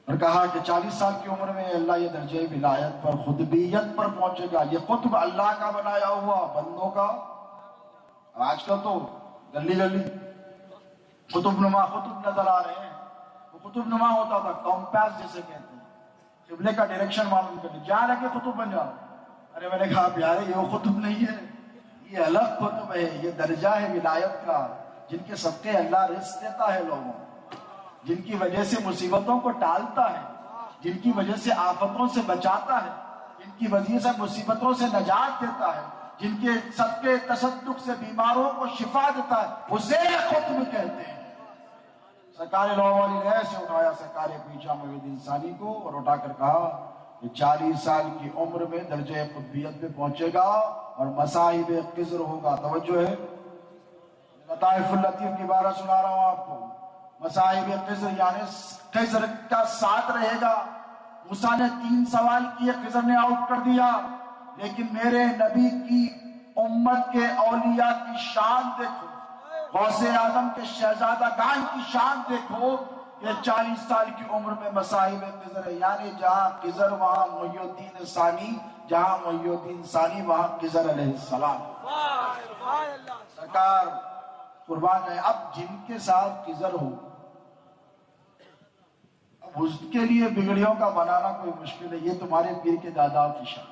اور کہا کہ 40 سال کی عمر میں اللہ یہ درجہ ولایت پر خطبیت پر پہنچے گا، یہ قطب اللہ کا بنایا ہوا بندوں کا۔ آج کل تو گلی گلی قطب نما قطب نظر آ رہے ہیں، وہ قطب نما ہوتا تھا کمپاس جسے کہتے ہیں، قبلے کا ڈائریکشن معلوم کرنے، جہاں رکھے قطب بن جاؤ۔ ارے میں نے کہا پیارے یہ وہ قطب نہیں ہے، یہ الگ قطب ہے، یہ درجہ ہے ولایت کا، جن کے صدقے اللہ رزق دیتا ہے لوگوں، جن کی وجہ سے مصیبتوں کو ٹالتا ہے، جن کی وجہ سے آفتوں سے بچاتا ہے، جن کی وجہ سے مصیبتوں سے نجات دیتا ہے، جن کے صدقے تصدق سے بیماروں کو شفا دیتا ہے، اسے قطب کہتے ہیں۔ سرکار لاہوری نے ایسے اٹھایا سرکار پیر شاہ محی الدین ثانی کو اور اٹھا کر کہا کہ 40 سال کی عمر میں درجہ قطبیت پہ پہنچے گا اور مصاحب خضر ہوگا۔ توجہ ہے، لطائف اللطیف کی بارہ سنا رہا ہوں آپ کو۔ مصاحب خضر یعنی خضر کا ساتھ رہے گا۔ موسیٰ نے 3 سوال کیے، خضر نے آؤٹ کر دیا، لیکن میرے نبی کی امت کے اولیاء کی شان دیکھو، غوث اعظم کے شہزادہ گان کی شان دیکھو کہ 40 سال کی عمر میں مصاحب خضر ہے، یعنی جہاں خضر وہاں محی الدین ثانی، جہاں محی الدین ثانی وہاں خضر علیہ السلام۔ سرکار قربان جائے، اب جن کے ساتھ خضر ہو اب اس کے لیے بگڑیوں کا بنانا کوئی مشکل ہے، یہ تمہارے پیر کے دادا کی شان،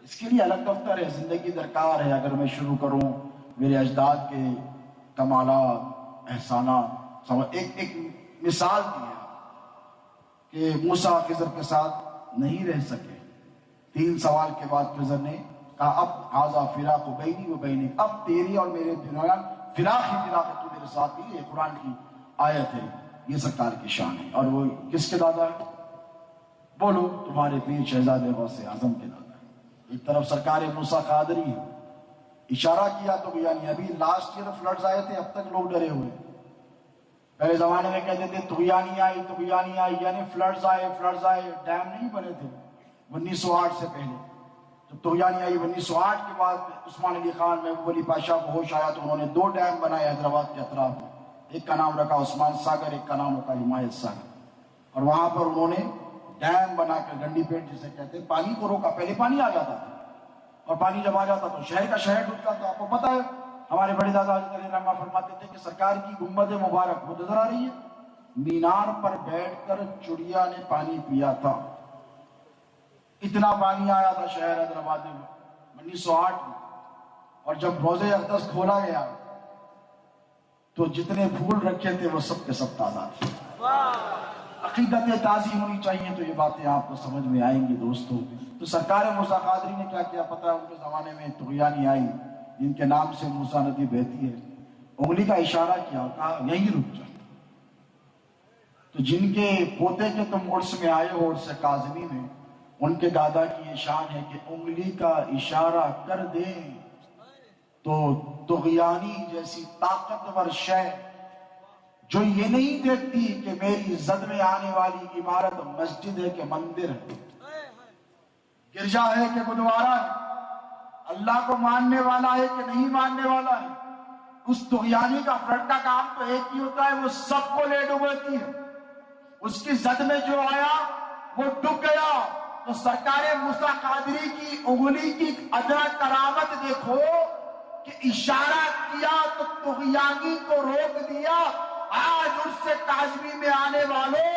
اس کے لیے الگ دفتر ہے، زندگی درکار ہے۔ اگر میں شروع کروں میرے اجداد کے کمالات احسانات، ایک مثال دی ہے کہ موسیٰ خضر کے ساتھ نہیں رہ سکے، 3 سوال کے بعد خضر نے کہا اب ھذا فراق بینی و بینک، اب تیری اور میرے درمیان فراق ہی فراق ہے، تو میرے ساتھ ہی۔ یہ قرآن کی آیت ہے، یہ سرکار کی شان ہے۔ اور وہ کس کے دادا ہے؟ بولو، تمہارے پیر شہزادے غوث اعظم کے دادا ہے۔ ایک طرف سرکار موسیٰ قادری ہے، اشارہ کیا تو یعنی ابھی لاسٹ ایئر فلڈز آئے تھے، اب تک لوگ ڈرے ہوئے۔ پہلے زمانے میں کہتے تھے طغیانی آئی، یعنی فلڈز آئے، ڈیم نہیں بنے تھے 1908 سے پہلے۔ جب طغیانی آئی 1908 کے بعد عثمان علی خان محبوب علی پاشا کو ہوش آیا تو انہوں نے 2 ڈیم بنائے حیدرآباد کے اطراف میں، ایک کا نام رکھا عثمان ساگر، ایک کا نام رکھا حمایت ساگر، اور وہاں پر انہوں نے ڈیم بنا کر گنڈی پیٹ جسے کہتے ہیں پانی کو روکا۔ پہلے پانی آ جاتا تھا اور پانی جب آ جاتا تو شہر کا شہر ڈوبتا تھا۔ آپ کو پتا ہے ہمارے بڑے دادا حضرت علی رحمہ فرماتے تھے کہ سرکار کی گنبد مبارک وہ نظر آ رہی ہے، مینار پر بیٹھ کر چڑیا نے پانی پیا تھا. اتنا پانی آیا تھا شہر حیدرآباد میں 1908 میں، اور جب روزے اقدس کھولا گیا تو جتنے پھول رکھے تھے وہ سب کے سب تازہ تھے. عقیدت تازی ہونی چاہیے تو یہ باتیں آپ کو سمجھ میں آئیں گی دوستو. تو سرکار موسیٰ قادری نے کیا کیا پتہ ہے؟ ان کے زمانے میں طغیانی آئی جن کے نام سے موسیٰ ندی بہتی ہے، انگلی کا اشارہ کیا اور کہا یہیں رک جا. تو جن کے پوتے کے تم عرس میں آئے ہو عرس کاظمی میں، ان کے دادا کی یہ شان ہے کہ انگلی کا اشارہ کر دیں تو طغیانی جیسی طاقتور شے جو یہ نہیں دیکھتی کہ میری زد میں آنے والی عمارت مسجد ہے کہ مندر ہے، گرجا ہے کہ گردوارا ہے، اللہ کو ماننے والا ہے کہ نہیں ماننے والا ہے، اس طغیانی کا فرد کا کام تو ایک ہی ہوتا ہے، وہ سب کو لے ڈوبتی ہے. اس کی زد میں جو آیا وہ ڈوب گیا. تو سرکار موسیٰ قادری کی انگلی کی ادنا کرامت دیکھو کہ اشارہ کیا تو طغیانی کو روک دیا. آج عرس کاظمی میں آنے والوں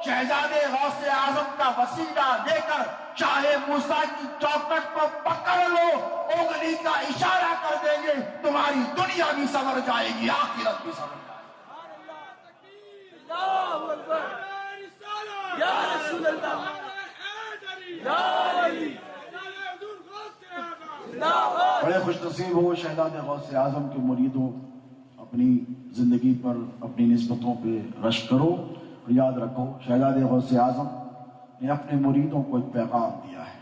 شہزادے غوث اعظم کا وسیلہ لے کر شاہ موسیٰ کی چوکٹ کو پکڑ لو، انگلی کا اشارہ کر دیں گے، تمہاری دنیا بھی سنور جائے گی، آخرت بھی سنور جائے گی. اللہ اکبر یا رسول اللہ یا علی. بڑے خوش نصیب ہو شہزادے غوث اعظم کے مریدوں، اپنی زندگی پر اپنی نسبتوں پہ رشک کرو اور یاد رکھو شہزادے غوث اعظم نے اپنے مریدوں کو ایک پیغام دیا ہے.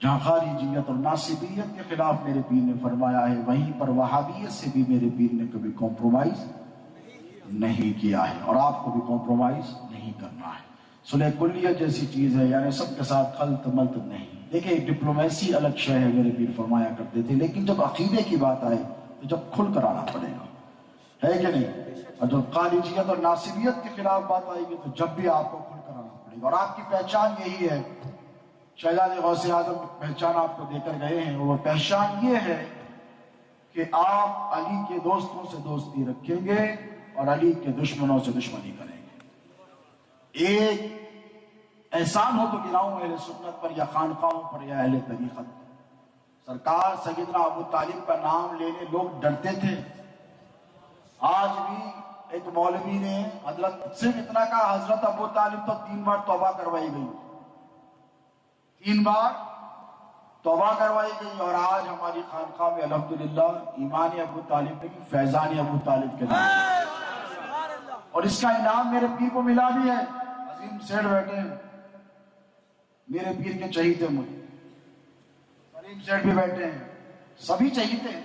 جہاں خارجیت اور ناصبیت کے خلاف میرے پیر نے فرمایا ہے، وہیں پر وہابیت سے بھی میرے پیر نے کبھی کمپرومائز نہیں کیا ہے، اور آپ کو بھی کمپرومائز نہیں کرنا ہے. صلح کلیت جیسی چیز ہے، یعنی سب کے ساتھ خلط ملط نہیں. دیکھیں ڈپلومیسی الگ شے ہے، میرے پیر فرمایا کرتے تھے، لیکن جب عقیدے کی بات آئے تو جب کھل کر آنا پڑے گا، ہے کہ نہیں؟ اور جب خارجیت اور ناصبیت کے خلاف بات آئے گی تو جب بھی آپ کو کھل کر آنا پڑے گا. اور آپ کی پہچان یہی ہے، شہزادے غوث اعظم پہچان آپ کو دے کر گئے ہیں، وہ پہچان یہ ہے کہ آپ علی کے دوستوں سے دوستی رکھیں گے اور علی کے دشمنوں سے دشمنی کریں گے. ایک احسان ہو تو گراؤں اہل سنت پر یا خانقاہوں پر یا اہل طریقت. سرکار سیدنا ابو طالب کا نام لینے لوگ ڈرتے تھے. آج بھی ایک مولوی نے حضرت صرف اتنا کہا، حضرت ابو طالب تو 3 بار توبہ کروائی گئی، 3 بار توبہ کروائی گئی. اور آج ہماری خانقاہ میں الحمدللہ ایمان ابو طالب نہیں، فیضان ابو طالب کے نام، اور اس کا انعام میرے پیر کو ملا بھی ہے. عظیم سیٹھ بیٹھے ہیں میرے پیر کے چہیتے، مجھے کریم سیٹھ بھی بیٹھے ہیں، سبھی چہیتے ہیں.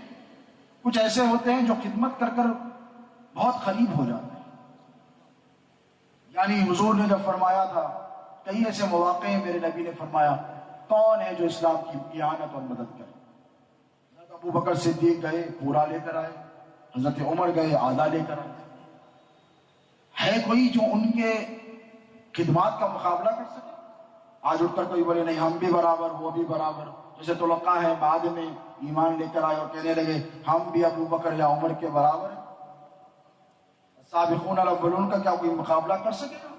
کچھ ایسے ہوتے ہیں جو خدمت کر کر بہت قریب ہو جاتے ہیں. یعنی حضور نے جب فرمایا تھا، کئی ایسے مواقع ہیں میرے نبی نے فرمایا کون ہے جو اسلام کی اعانت اور مدد کرے. حضرت ابو بکر صدیق گئے پورا لے کر آئے، حضرت عمر گئے آدھا لے کر آئے. ہے کوئی جو ان کے خدمات کا مقابلہ کر سکے؟ آج اٹھ کر کوئی بولے نہیں ہم بھی برابر وہ بھی برابر. جیسے طلقاء ہے بعد میں ایمان لے کر آئے اور کہنے لگے ہم بھی ابو بکر یا عمر کے برابر ہیں. سابقون الاولون کا کیا کوئی مقابلہ کر سکے گا؟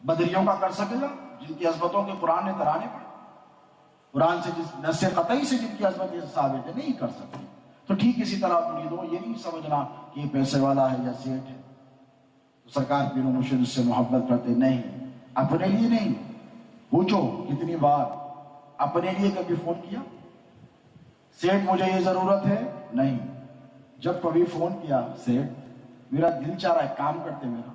بدریوں کا کر سکے گا جن کی عظمتوں کے قرآن نے ترانے پڑے؟ قرآن سے جس نص قطعی سے جن کی عظمت ثابت ہے نہیں کر سکتے. تو ٹھیک اسی طرح مریدوں یہ نہیں سمجھنا کہ یہ پیسے والا ہے یا سیٹ ہے تو سرکار پیر و مرشد سے محبت کرتے نہیں. اپنے لیے نہیں. پوچھو کتنی بار اپنے لیے کبھی فون کیا؟ سیٹ مجھے یہ ضرورت ہے نہیں. جب کبھی فون کیا سیٹ میرا دل چاہ رہا ہے کام کرتے میرا،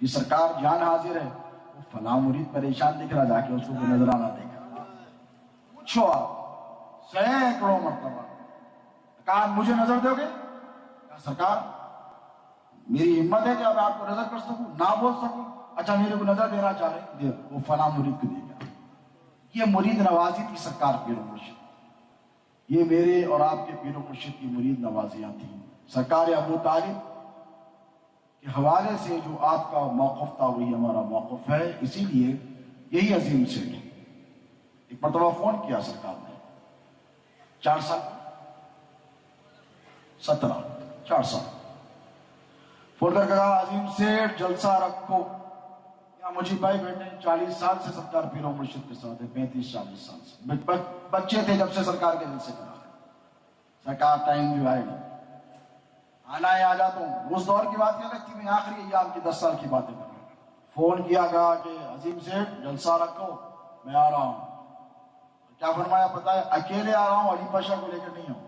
یہ سرکار جان حاضر ہے، وہ فلاں مرید پریشان دکھ رہا، جا کے اس کو نظرانہ دیکھا. پوچھو آپ سینکڑوں مرتبہ کہا مجھے نظر دو گے؟ کہا سرکار میری ہمت ہے کہ اب آپ کو نظر کر سکوں، نہ بول سکوں. اچھا میرے کو نظر دینا چاہ رہے دے، وہ فلاں مرید کو دے گا. یہ مرید نوازی تھی سرکار پیر و مرشد. یہ میرے اور آپ کے پیر و مرشد کی مرید نوازیاں تھیں. سرکار ابو طالب کے حوالے سے جو آپ کا موقف تھا وہی ہمارا موقف ہے. اسی لیے یہی عظیم سے ایک مرتبہ فون کیا سرکار نے 4 سال 17 4 سال فون کر کہا عظیم سیٹھ جلسہ رکھو. یہاں مجھے بھائی بیٹھے 40 سال سے سرکار پیر و مرشد کے ساتھ ہے, 35-40 سال سے بچے تھے جب سے سرکار کے جلسے کرا. سرکار ٹائم جو آئے گا آنا ہے, آ جاتا ہوں. اس دور کی بات یہ لگتی میں آخری ایام کی 10 سال کی باتیں کر رہا ہوں. فون کیا, کہا کہ عظیم سیٹھ جلسہ رکھو, میں آ رہا ہوں. کیا فرمایا پتا ہے؟ اکیلے آ رہا ہوں, علی پاشا کو لے کر نہیں ہوں.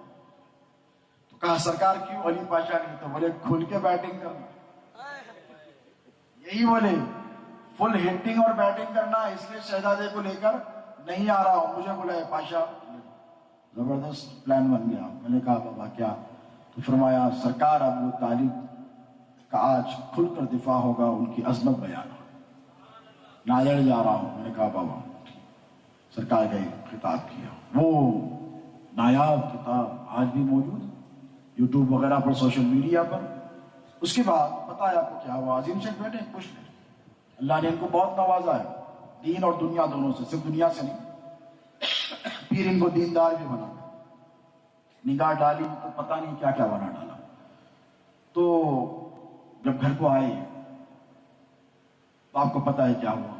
تو کہا سرکار کیوں علی پاشا نہیں؟ تو بولے کھل کے بیٹنگ کرنا. یہی بولے فل ہٹنگ اور بیٹنگ کرنا, اس لیے شہزادے کو لے کر نہیں آ رہا ہوں. مجھے بولا پاشا. زبردست پلان بن گیا. میں نے کہا بابا کیا؟ تو فرمایا سرکار ابو طالب کا آج کھل کر دفاع ہوگا, ان کی عظمت بیان ہو. ناظر جا رہا ہوں. میں نے کہا بابا. سرکار کا خطاب کیا, وہ نایاب کتاب آج بھی موجود ہے یوٹیوب وغیرہ پر, سوشل میڈیا پر. اس کے بعد پتا ہے آپ کو کیا ہوا؟ عظیم سیٹھ بیٹھے خوش نہیں. اللہ نے ان کو بہت نوازا ہے, دین اور دنیا دونوں سے, صرف دنیا سے نہیں. پھر ان کو دیندار بھی بنا, نگاہ ڈالی تو پتہ نہیں کیا کیا بنا ڈالا. تو جب گھر کو آئے تو آپ کو پتہ ہے کیا ہوا.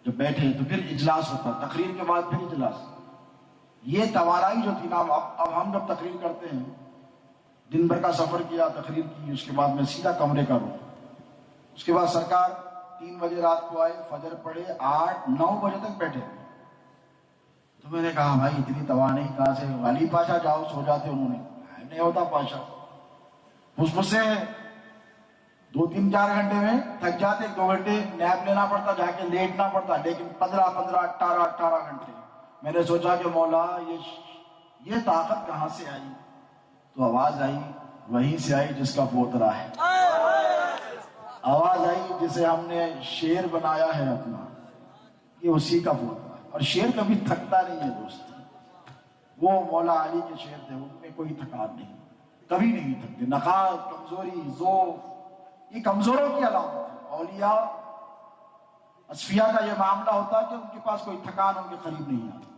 جب بیٹھے تو پھر اجلاس ہوتا, تقریر کے بعد پھر اجلاس. یہ توانائی جو تھی نا, اب ہم جب تقریر کرتے ہیں, دن بھر کا سفر کیا, تقریر کی, اس کے بعد میں سیدھا کمرے کا رہا. اس کے بعد سرکار 3 بجے رات کو آئے, فجر پڑے, 8-9 بجے تک بیٹھے. تو میں نے کہا بھائی اتنی توانائی کہاں سے؟ علی پاشا جاؤ سو جاتے. انہوں نے نہیں ہوتا پاشا, مجھ سے 2-3-4 گھنٹے میں تھک جاتے, 1-2 گھنٹے نیپ لینا پڑتا, جا کے لیٹنا پڑتا, لیکن 15-18 گھنٹے. میں نے سوچا کہ مولا یہ طاقت کہاں سے آئی؟ تو آواز آئی وہیں سے آئی جس کا پوترا ہے. آواز آئی جسے ہم نے شیر بنایا ہے اپنا, یہ اسی کا پوترا. اور شیر کبھی تھکتا نہیں ہے دوست. وہ مولا علی کے شیر تھے, ان میں کوئی تھکان نہیں, کبھی نہیں تھکتے. نقاص, کمزوری, ضعف یہ کمزوروں کی علامت ہے. اولیاء اصفیاء کا یہ معاملہ ہوتا ہے کہ ان کے پاس کوئی تھکان ان کے قریب نہیں آتی.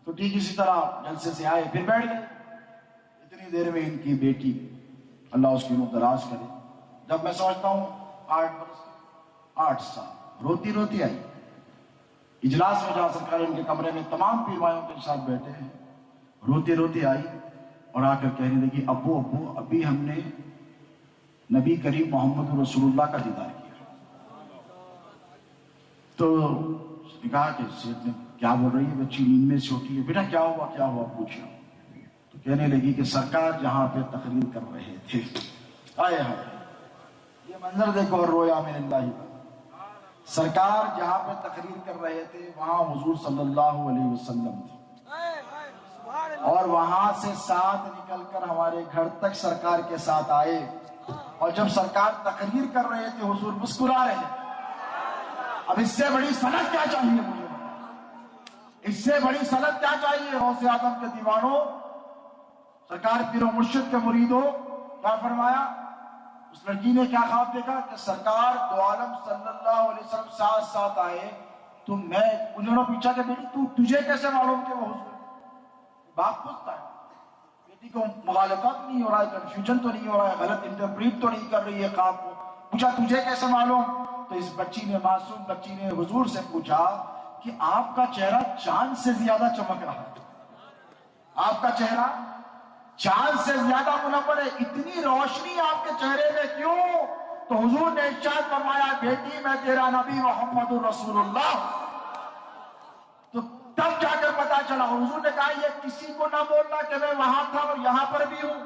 تو ٹھیک اسی طرح جلسے سے آئے, پھر بیٹھ گئے. اتنی دیر میں ان کی بیٹی, اللہ اس کی عمر دراز کرے, جب میں سمجھتا ہوں 8 سال, روتی روتی آئی. اجلاس میں جا سرکار ان کے کمرے میں تمام پیروایوں کے ساتھ بیٹھے ہیں, روتی روتی آئی اور آ کر کہنے لگی ابو ابھی ہم نے نبی کریم محمد رسول اللہ کا دیدار کیا. تو کہا کہ سیٹھ نے کیا بول رہی ہے بچی, نیند میں سے اٹھی ہے, بیٹا کیا ہوا پوچھا. تو کہنے لگی کہ سرکار جہاں پہ تقریر کر رہے تھے, آئے یہ منظر دیکھو اور رویا من اللہ. سرکار جہاں پہ تقریر کر رہے تھے وہاں حضور صلی اللہ علیہ وسلم تھے, اور وہاں سے ساتھ نکل کر ہمارے گھر تک سرکار کے ساتھ آئے. اور جب سرکار تقریر کر رہے تھے حضور مسکرا رہے تھے. اب اس سے بڑی سند کیا چاہیے مجھے؟ اس سے بڑی سند کیا چاہیے؟ غوث اعظم کے دیوانوں, سرکار پیر و مرشد کے مریدوں, کیا فرمایا؟ اس لڑکی نے کیا خواب دیکھا کہ سرکار دو عالم صلی اللہ علیہ وسلم ساتھ ساتھ آئے. تو میں انہوں نے پوچھا کہ بیٹی تجھے کیسے معلوم کہ وہ حضور؟ باپ پوچھتا ہے بیٹی کو, مغالطات نہیں ہو رہا ہے, کنفیوژن تو نہیں ہو رہا ہے, غلط انٹرپریٹ تو نہیں کر رہی ہے خواب کو. پوچھا تجھے کیسے معلوم؟ تو اس بچی نے, معصوم بچی نے حضور سے پوچھا کہ آپ کا چہرہ چاند سے زیادہ چمک رہا ہے, آپ کا چہرہ چاند سے زیادہ منور ہے, اتنی روشنی آپ کے چہرے میں کیوں؟ تو حضور نے ارشاد فرمایا بیٹی میں تیرا نبی محمد رسول اللہ. تو تب جا کر پتا چلا. حضور نے کہا یہ کسی کو نہ بولنا کہ میں وہاں تھا اور یہاں پر بھی ہوں.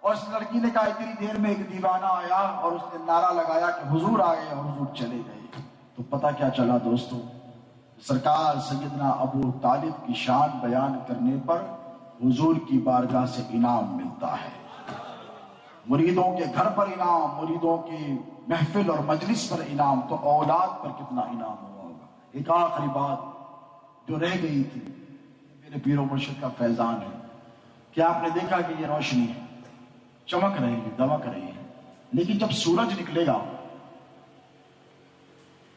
اور اس لڑکی نے کہا اتنی دیر میں ایک دیوانہ آیا اور اس نے نعرہ لگایا کہ حضور آ گئے, اور حضور چلے گئے. تو پتا کیا چلا دوستو, سرکار سیدنا ابو طالب کی شان بیان کرنے پر حضور کی بارگاہ سے انعام ملتا ہے. مریدوں کے گھر پر انعام, مریدوں کی محفل اور مجلس پر انعام, تو اولاد پر کتنا انعام ہوا ہوگا. ایک آخری بات جو رہ گئی تھی, میرے پیر و مرشد کا فیضان ہے. کیا آپ نے دیکھا کہ یہ روشنی ہے, چمک رہی ہے, دمک رہی ہے, لیکن جب سورج نکلے گا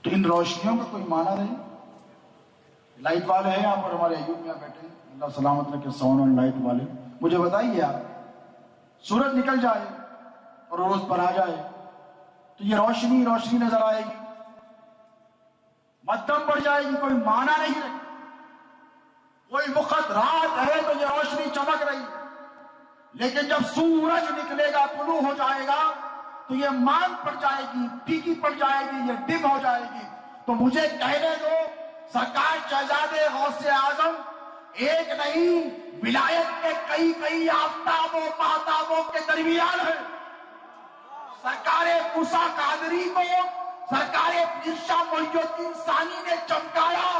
تو ان روشنیوں کا کوئی معنی نہیں. لائٹ والے ہیں یہاں پر, ہمارے ایوب میں بیٹھے ہیں, اللہ سلامت رکھے, ساؤنڈ اور لائٹ والے, مجھے بتائیے آپ سورج نکل جائے اور روز پر آ جائے تو یہ روشنی روشنی نظر آئے گی، مدھم پڑ جائے گی، کوئی معنی نہیں رہے. کوئی وقت رات ہے تو یہ روشنی چمک رہی ہے، لیکن جب سورج نکلے گا، طلوع ہو جائے گا تو یہ مان پڑ جائے گی، پھیکی پڑ جائے گی، یہ ڈم ہو جائے گی. تو مجھے کہنے دو، سرکار شہزادے غوث اعظم ایک نہیں، ولایت کے کئی کئی آفتابوں مہتابوں کے درمیان ہے. سرکار موسیٰ قادری کو سرکار پیر شاہ محی الدین ثانی نے چمکایا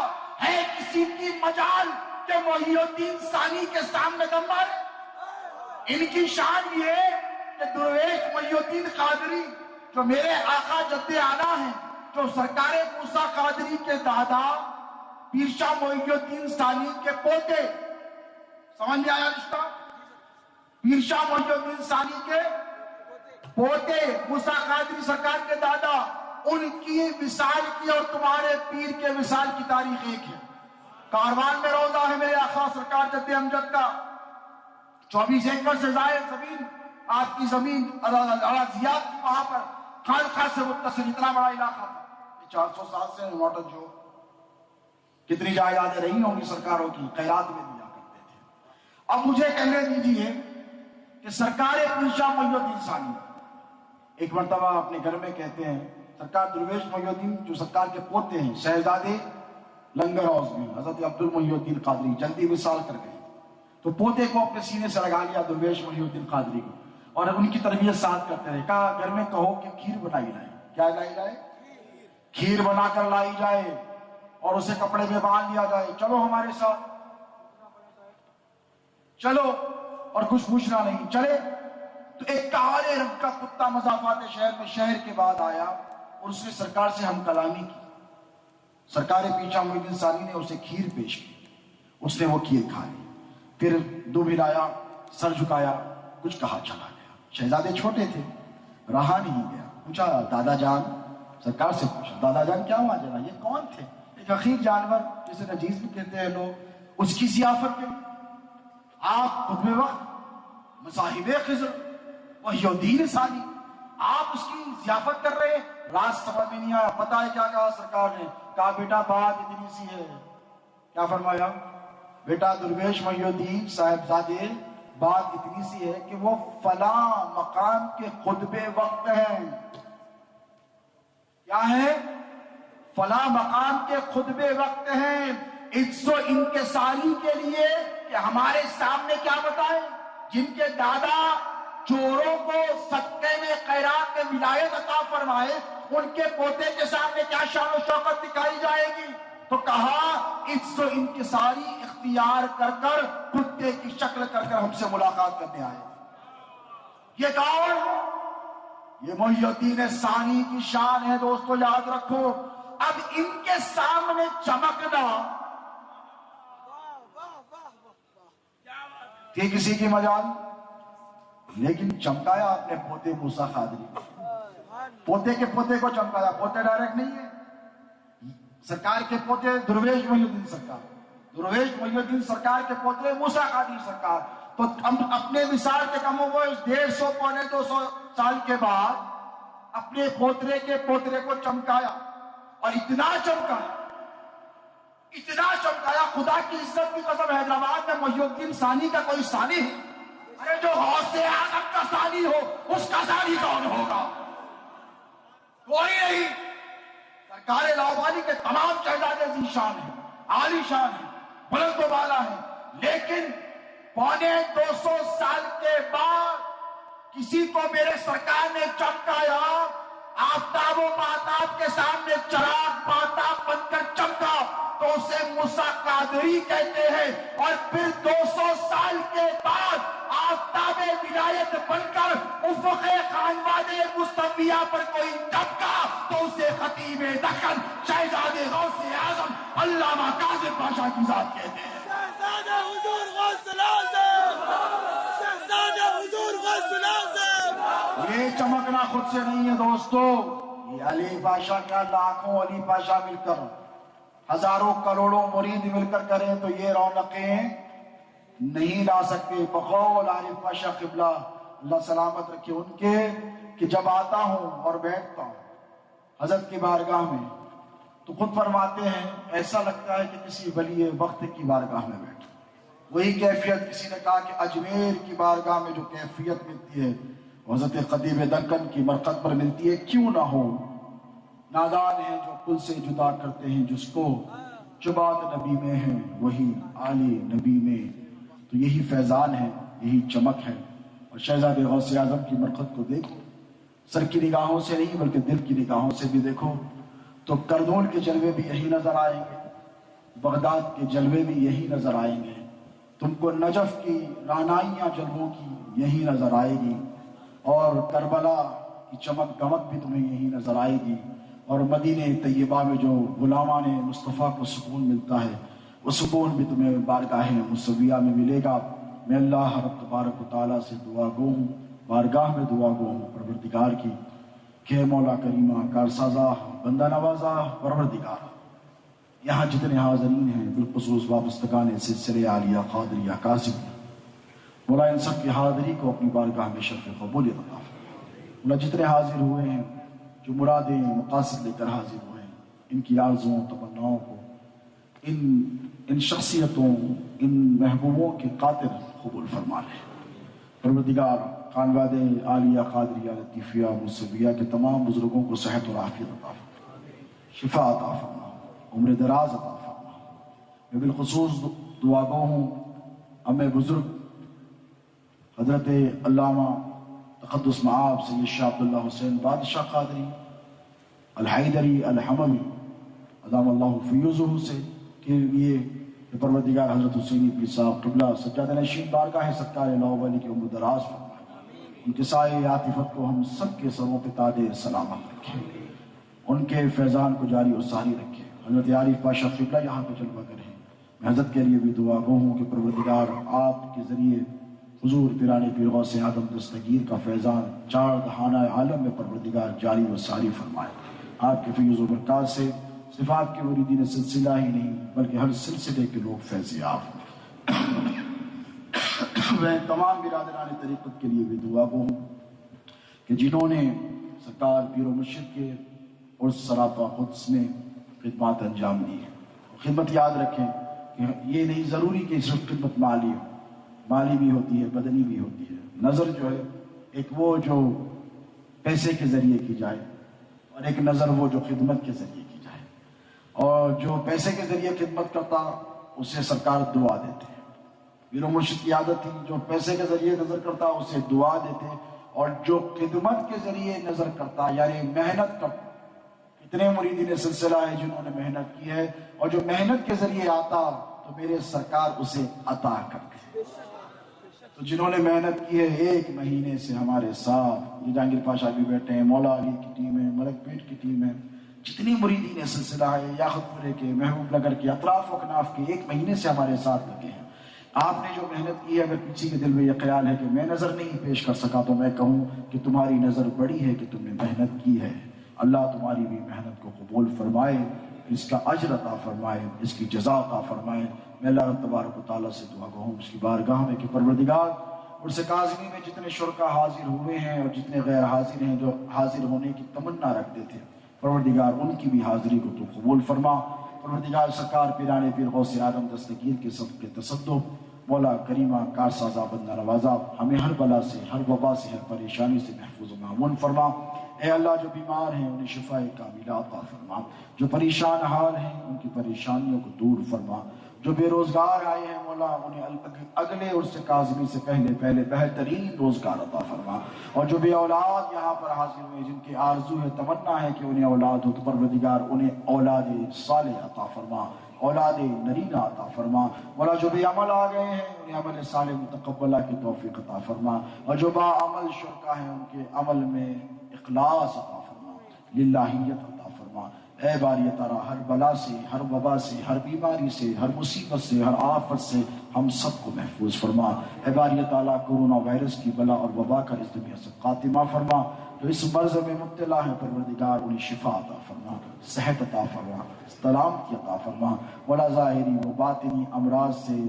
ہے. کسی کی مجال کہ محی الدین ثانی کے سامنے دم مارے؟ ان کی شان یہ ہے کہ درویش محی الدین قادری جو میرے آقا جد اعلیٰ ہیں، جو سرکار موسیٰ قادری کے دادا پیر شاہ محی الدین ثانی کے پوتے، سمجھ میں آیا رشتہ؟ پیر شاہ محی الدین ثانی کے پوتے موسیٰ قادری سرکار کے دادا، ان کی وصال کی اور تمہارے پیر کے وصال کی تاریخ ایک ہے. کاروان میں روضہ ہے میرے آقا سرکار جد امجد کا. 24 ایکڑ سے زائد زمین آپ کی زمین اراضیات کی، وہاں پر خانقاہ سے متصل اتنا بڑا علاقہ تھا. 400 سال سے نوٹر جو کتنی جائیدادیں رہی ہوں گی سرکاروں کی، خیرات میں دیا کرتے تھے. اب مجھے کہنے دیجیے کہ سرکار پیر شاہ محی الدین ثانی ایک مرتبہ اپنے گھر میں کہتے ہیں، سرکار درویش محی الدین جو سرکار کے پوتے ہیں، شہزادے لنگر حوض میں حضرت عبد المحی الدین قادری جلدی وصال کر گئے تو پوتے کو اپنے سینے سے لگا لیا درویش محی الدین قادری کو، اور ان کی تربیت ساتھ کرتے رہے. کہا گھر میں کہو کہ کھیر بنائی جائے. کیا لائی جائے؟ کھیر بنا کر لائی جائے اور اسے کپڑے میں باندھ لیا جائے. چلو ہمارے ساتھ چلو، اور کچھ پوچھنا نہیں. چلے تو ایک کالے رنگ کا کتا مضافات شہر میں شہر کے بعد آیا اور اس نے سرکار سے ہم کلامی کی. سرکار پیر شاہ محی الدین ثانی نے اسے کھیر پیش کی، اس نے وہ کھیر کھا لی، پھر دو ملایا، سر جھکایا، کچھ کہا چلا گیا. شہزادے چھوٹے تھے، رہا نہیں گیا. پوچھا دادا جان، سرکار سے پوچھا دادا جان کیا ہوا جرا، یہ کون تھے؟ ایک حقیر جانور جسے نجیز بھی کہتے ہیں لوگ، اس کی ضیافت کے آپ خطبے وقت مصاحب خضر محی الدین ثانی آپ اس کی ضیافت کر رہے ہیں. راز سمجھ میں نہیں آیا. پتہ ہے کیا کہا سرکار نے؟ کہا بیٹا بات اتنی سی ہے. کیا فرمایا؟ بیٹا درویش محی الدین صاحبزادے بات اتنی سی ہے کہ وہ فلاں مقام کے خطبے وقت ہیں. کیا ہے؟ فلاں مقام کے خطبے وقت ہیں. عز و انکساری کے لیے کہ ہمارے سامنے کیا بتائیں، جن کے دادا چوروں کو صدقے میں خیرات میں ولایت عطا فرمائے، ان کے پوتے کے سامنے کیا شان و شوکت دکھائی جائے گی؟ تو کہا عز و انکساری اختیار کر کر کتے کی شکل کر کر ہم سے ملاقات کرنے آئے. یہ کون؟ یہ محی الدین ثانی کی شان ہے دوستو، یاد رکھو. اب ان کے سامنے چمکنا تھی کسی کی مجال، لیکن چمکایا اپنے پوتے موسیٰ قادری. پوتے کے پوتے کو چمکایا. پوتے ڈائریکٹ نہیں ہے، سرکار کے پوتے درویش محی الدین سرکار، درویش محی الدین سرکار کے پوتے موسیٰ قادری سرکار. تو اپنے وصال کے کم و بیش 150 پونے 200 سال کے بعد اپنے پوترے کے پوترے کو چمکایا. اور اتنا چمکایا خدا کی عزت کی قسم، حیدرآباد میں محی الدین ثانی کا کوئی ثانی ہے؟ ارے جو غوث اعظم کا ثانی ہو اس کا ثانی کون ہوگا؟ کوئی نہیں. سرکار لاہوری کے تمام شہزادے ذی شان ہیں، عالی شان ہیں، بلند و بالا ہیں، لیکن 250 سال کے بعد کسی کو میرے سرکار نے چمکایا، آفتاب و مہتاب کے سامنے چراغ مہتاب بن کر چمکا تو اسے موسیٰ قادری کہتے ہیں. اور پھر 200 سال کے بعد آفتاب ولایت بن کر افق خانواد مصطفیہ پر کوئی چمکا تو اسے خطیب دکن شہزادے غوث اعظم علامہ کاظم پاشا کی ذات کہتے ہیں. شہزادہ حضور غوث الاعظم، شہزادہ حضور غوث الاعظم. یہ چمکنا خود سے نہیں ہے دوستو، یہ علی پاشا کیا لاکھوں علی پاشا مل کر، ہزاروں کروڑوں مرید مل کر کریں تو یہ رونقیں نہیں لا سکتے. بقول عارف پاشا قبلہ اللہ سلامت رکھے ان کے کہ جب آتا ہوں اور بیٹھتا ہوں حضرت کی بارگاہ میں تو خود فرماتے ہیں ایسا لگتا ہے کہ کسی ولی وقت کی بارگاہ میں بیٹھے. وہی کیفیت کسی نے کہا کہ اجمیر کی بارگاہ میں جو کیفیت ملتی ہے وہ حضرت خطیب دکن کی مرقد پر ملتی ہے. کیوں نہ ہو؟ نادان ہیں جو کل سے جدا کرتے ہیں جس کو، جو بات نبی میں ہے وہی آل نبی میں. تو یہی فیضان ہے، یہی چمک ہے. اور شہزادے غوث اعظم کی مرقد کو دیکھو، سر کی نگاہوں سے نہیں بلکہ دل کی نگاہوں سے بھی دیکھو تو کرنول کے جلوے بھی یہی نظر آئیں گے، بغداد کے جلوے بھی یہی نظر آئیں گے. تم کو نجف کی رعنائیاں جلووں کی یہی نظر آئے گی، اور کربلا کی چمک گمک بھی تمہیں یہی نظر آئے گی. اور مدینہ طیبہ میں جو غلامان مصطفیٰ کو سکون ملتا ہے وہ سکون بھی تمہیں بارگاہ مصویہ میں ملے گا. میں اللہ رب تبارک و تعالیٰ سے دعا گو ہوں، بارگاہ میں دعا گو ہوں پروردگار کی کہ مولا کریمہ کارسازہ بندہ نوازہ پروردگار، یہاں جتنے حاضرین ہیں بالخصوص وابستگان سلسلے عالیہ قادریہ قاسمیہ، مولا ان سب کی حاضری کو اپنی بارگاہ میں شرف قبولیت عطا فرما. مولا جتنے حاضر ہوئے ہیں جو مرادیں مقاصد لے کر حاضر ہوئے ہیں، ان کی آرزوؤں تمناؤں کو ان شخصیتوں ان محبوبوں کے قاطر قبول فرما لے. پروردگار خانواد عالیہ قادریہ لطیفیہ مصویہ کے تمام بزرگوں کو صحت اور عافیت عطا فرما، شفا عطا فرما، عمر دراز عطا فرما. میں بالخصوص دعا گو ہوں ام بزرگ حضرت علامہ تقدس معاب سید شاہ عبداللہ حسین بادشاہ قادری الحیدری الحموی ادام اللہ فیوزہ سے کہ یہ پروردگار حضرت حسینی پیر صاحب قبلہ سجادہ نشین بارگاہ سرکار لاؤ والی کی عمر دراز فرمائے. ان کے سائے عاطفت کو ہم سب کے سروں پہ تاج سلامت رکھے، ان کے فیضان کو جاری و ساری رکھے. حضرت عارف پاشا قبلہ یہاں پہ جلوہ کریں. میں حضرت کے لیے بھی دعا گو ہوں کہ پروردگار آپ کے ذریعے حضور پیرانی پیر غوث اعظم دستگیر کا فیضان چار دہانہ عالم میں پروردگار جاری و ساری فرمائے. آپ کے فیض و برکات سے صرف آپ کے مریدین سلسلہ ہی نہیں بلکہ ہر سلسلے کے لوگ فیض یاب ہوں. میں تمام برادران طریقت کے لیے بھی دعا گو ہوں کہ جنہوں نے سرکار پیر و مرشد کے اور صراط قدس میں خدمات انجام دی ہیں. خدمت یاد رکھیں کہ یہ نہیں ضروری کہ صرف خدمت مالی ہو، مالی بھی ہوتی ہے، بدنی بھی ہوتی ہے. نظر جو ہے ایک وہ جو پیسے کے ذریعے کی جائے اور ایک نظر وہ جو خدمت کے ذریعے کی جائے. اور جو پیسے کے ذریعے خدمت کرتا اسے سرکار دعا دیتے ہیں. پیر و مرشد کی عادت تھی جو پیسے کے ذریعے نظر کرتا اسے دعا دیتے، اور جو خدمت کے ذریعے نظر کرتا یعنی محنت کرتا. اتنے مریدین سلسلہ ہے جنہوں نے محنت کی ہے، اور جو محنت کے ذریعے آتا تو میرے سرکار اسے عطا کرتے. تو جنہوں نے محنت کی ہے ایک مہینے سے ہمارے ساتھ، یہ جہانگیر پاشا بھی بیٹھے ہیں، مولا علی کی ٹیم ہے، ملک پیٹ کی ٹیم ہے، جتنی مریدین سلسلہ ہے یاقوت پورے کے، محبوب نگر کے، اطراف و اکناف کے، ایک مہینے سے ہمارے ساتھ لگے ہیں. آپ نے جو محنت کی ہے، اگر کسی کے دل میں یہ خیال ہے کہ میں نظر نہیں پیش کر سکا تو میں کہوں کہ تمہاری نظر بڑی ہے کہ تم نے محنت کی ہے. اللہ تمہاری بھی محنت کو قبول فرمائے، اس کا اجر عطا فرمائے، اس کی جزا عطا فرمائے. میں اللہ تبارک و تعالیٰ سے دعا گو ہوں اس کی بارگاہ میں کہ پروردگار عرس کاظمی میں جتنے شرکا حاضر ہوئے ہیں اور جتنے غیر حاضر ہیں جو حاضر ہونے کی تمنا رکھتے تھے، پروردگار ان کی بھی حاضری کو تو قبول فرما. پروردگار سرکار پیران پیر غوث اعظم دستگیر کے سب کے تصدق، مولا کریمہ کارسازہ بندہ نوازہ ہمیں ہر بلا سے، ہر وبا سے، ہر پریشانی سے محفوظ و معمون فرما. اے اللہ جو بیمار ہیں انہیں شفاء کاملہ عطا فرما، جو پریشان حال ہیں ان کی پریشانیوں کو دور فرما، جو بے روزگار آئے ہیں مولا انہیں اگلے عرس کاظمی سے پہلے بہترین روزگار عطا فرما. اور جو بے اولاد یہاں پر حاضر ہوئے جن کی آرزو ہے، تمنا ہے کہ انہیں اولاد ہو، تو پروردگار انہیں اولاد صالح عطا فرما، اولاد نرینہ عطا فرما. مولا جو بے عمل آ گئے ہیں انہیں عمل صالح متقبلہ کی توفیق عطا فرما، اور جو با عمل شرکا ہیں ان کے عمل میں اخلاص عطا فرما، للہیت عطا فرما. اے باری تعالیٰ ہر بلا سے، ہر وبا سے، ہر بیماری سے، ہر مصیبت سے، ہر آفت سے ہم سب کو محفوظ فرما. اے باری تعالیٰ کورونا وائرس کی بلا اور وبا کا اس دنیا سے خاتمہ فرما. جو اس مرض میں مبتلا ہے پروردگار انہیں شفا عطا فرما، صحت عطا فرما، سلامتی عطا فرما. ولا ظاہری و باطنی امراض سے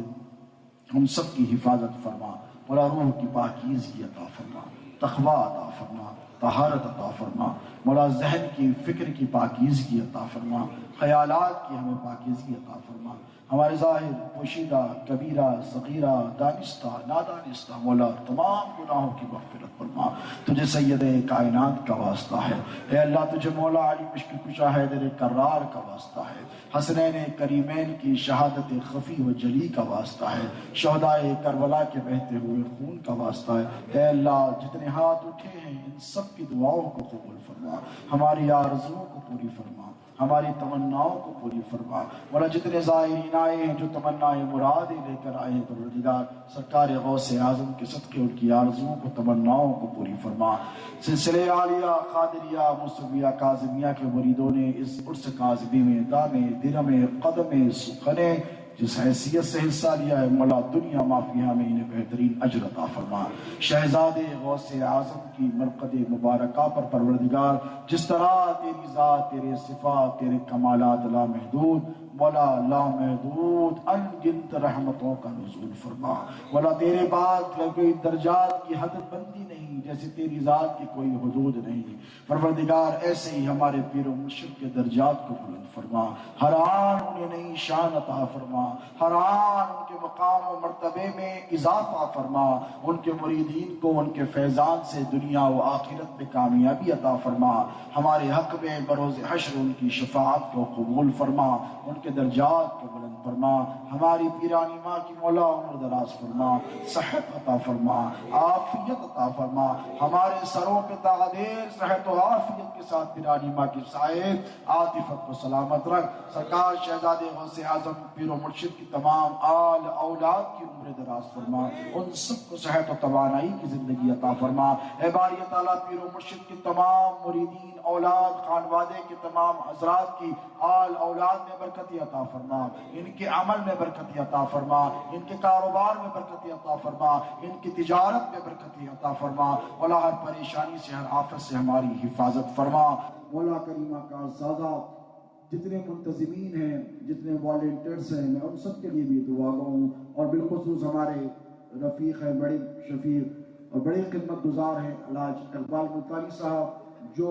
ہم سب کی حفاظت فرما. مولا روح کی پاکیزگی عطا فرما، تقوی عطا فرما، طہارت عطا فرما، مولا ذہن کی فکر کی پاکیزگی عطا فرما، خیالات کی ہمیں پاکیزگی عطا فرما، ہمارے ظاہر پوشیدہ کبیرہ صغیرہ دانستہ نادانستہ مولا تمام گناہوں کی مغفرت فرما۔ تجھے سید کائنات کا واسطہ ہے اے اللہ، تجھے مولا علی مشکل کشا حیدر کرار کا واسطہ ہے، حسنین کریمین کی شہادت خفی و جلی کا واسطہ ہے، شہدائے کربلا کے بہتے ہوئے خون کا واسطہ ہے اے اللہ، جتنے ہاتھ اٹھے ہیں ان سب کی دعاؤں کو قبول فرما، ہماری آرزوؤں کو پوری فرما، ہماری تمناؤں کو پوری فرما۔ مولا جتنے زائرین آئے ہیں جو تمنائے مرادیں لے کر آئے ہیں پروردگار، سرکار غوث اعظم کے صدقے ان کی آرزوؤں کو تمناؤں کو پوری فرما۔ سلسلے عالیہ قادریہ موسویہ کاظمیہ کے مریدوں نے اس عرس کاظمی میں دامے درم قدم سخنے جس حیثیت سے حصہ لیا ہے مولا دنیا مافیہ میں انہیں بہترین اجر عطا فرما۔ شہزادے غوث اعظم کی مرقد مبارکہ پر پروردگار جس طرح تیری ذات، تیرے صفات، تیرے کمالات لامحدود مولا لامحدود انگنت رحمتوں کا نزول فرما۔ مولا تیرے بعد کوئی درجات کی حد بندی نہیں، جیسے تیری ذات کی کوئی حدود نہیں۔ پروردگار ایسے ہی ہمارے پیر و مرشد کے درجات کو بلند فرما، ہر آن انہیں نئی شان عطا فرما، ہر آن ان کے مقام و مرتبے میں اضافہ فرما، ان کے مریدین کو ان کے فیضان سے دنیا و آخرت میں کامیابی عطا فرما، ہمارے حق میں بروز حشر ان کی شفاعت کو قبول فرما، ان کے درجات کو بلند فرما، ہماری پیرانی ماں کی مولا عمر دراز فرما، صحت عطا فرما، عافیت عطا فرما، ہمارے سروں پہ تاغدیر صحت و عافیت کے ساتھ پیرانی ماں کی سائے عاطفت کو سلامت رکھ۔ سرکار شہزادے غوث اعظم پیر و مرشد کی تمام آل اولاد کی عمر دراز فرما، ان سب کو صحت و توانائی کی زندگی عطا فرما۔ اے باری تعالیٰ پیر و مرشد کی تمام مریدین اولاد خانوادے کے تمام حضرات کی آل اولاد میں برکتی عطا فرما، ان کے عمل میں برکتی عطا فرما، ان کے کاروبار میں برکتی عطا فرما، ان کی تجارت میں برکتی عطا فرما، مولا ہر پریشانی سے ہر آفت سے ہماری حفاظت فرما۔ مولا کریمہ کا سازہ جتنے منتظمین ہیں، جتنے والنٹیئرز ہیں، میں ان سب کے لیے بھی دعا گو ہوں، اور بالخصوص ہمارے رفیق ہیں، بڑے شفیق اور بڑے خدمت گزار ہیں الحاج اقبال ملتانی صاحب، جو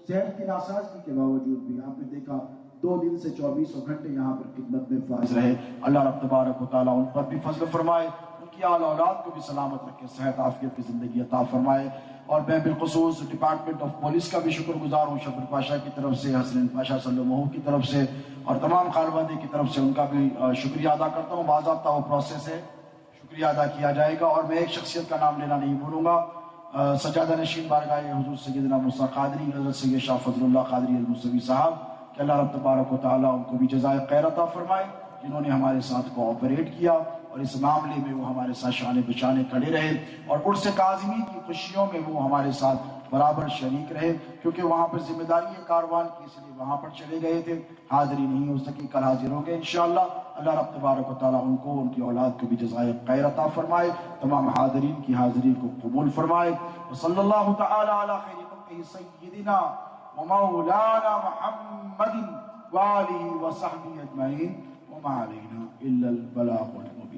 صحت کی ناسازگی کے باوجود بھی آپ نے دیکھا 2 دن سے 24 گھنٹے یہاں پر خدمت میں فائز رہے۔ اللہ رب تبارک و تعالیٰ ان پر بھی فضل فرمائے، ان کی آل اولاد کو بھی سلامت رکھے، صحت عافیت کی زندگی عطا فرمائے۔ اور میں بالخصوص ڈپارٹمنٹ آف پولیس کا بھی شکر گزار ہوں، شبر پاشا کی طرف سے، حسنین پاشا صلی اللہ کی طرف سے، اور تمام خانوادے کی طرف سے ان کا بھی شکریہ ادا کرتا ہوں۔ باضابطہ وہ پروسیس ہے، شکریہ ادا کیا جائے گا۔ اور میں ایک شخصیت کا نام لینا نہیں بھولوں گا، سجادہ نشین بارگاہ حضور سیدنا موسیٰ قادری حضرت سید شاہ فضل اللہ قادری الموسوی صاحب، کہ اللہ رب تبارک و تعالیٰ ان کو بھی جزائے خیر عطا فرمائے، جنہوں نے ہمارے ساتھ کوآپریٹ کیا اور اس معاملے میں وہ ہمارے ساتھ شانے بشانے کھڑے رہے، اور عرس کاظمی کی خوشیوں میں وہ ہمارے ساتھ برابر شریک رہے، کیونکہ وہاں پر ذمہ داری ہے کاروان کی، اس لیے وہاں پر چلے گئے تھے، حاضری نہیں ہو سکی، کل حاضر ہو گئے انشاءاللہ۔ اللہ رب تبارک و تعالیٰ ان کو، ان کی اولاد کو بھی جزائے خیر عطا فرمائے، تمام حاضرین کی حاضری کو قبول فرمائے۔ وصلی اللہ تعالی علی خیر خلقہ سیدنا ومولانا محمد وآلہ وصحبہ اجمعین، وما علینا الا البلاغ المبین۔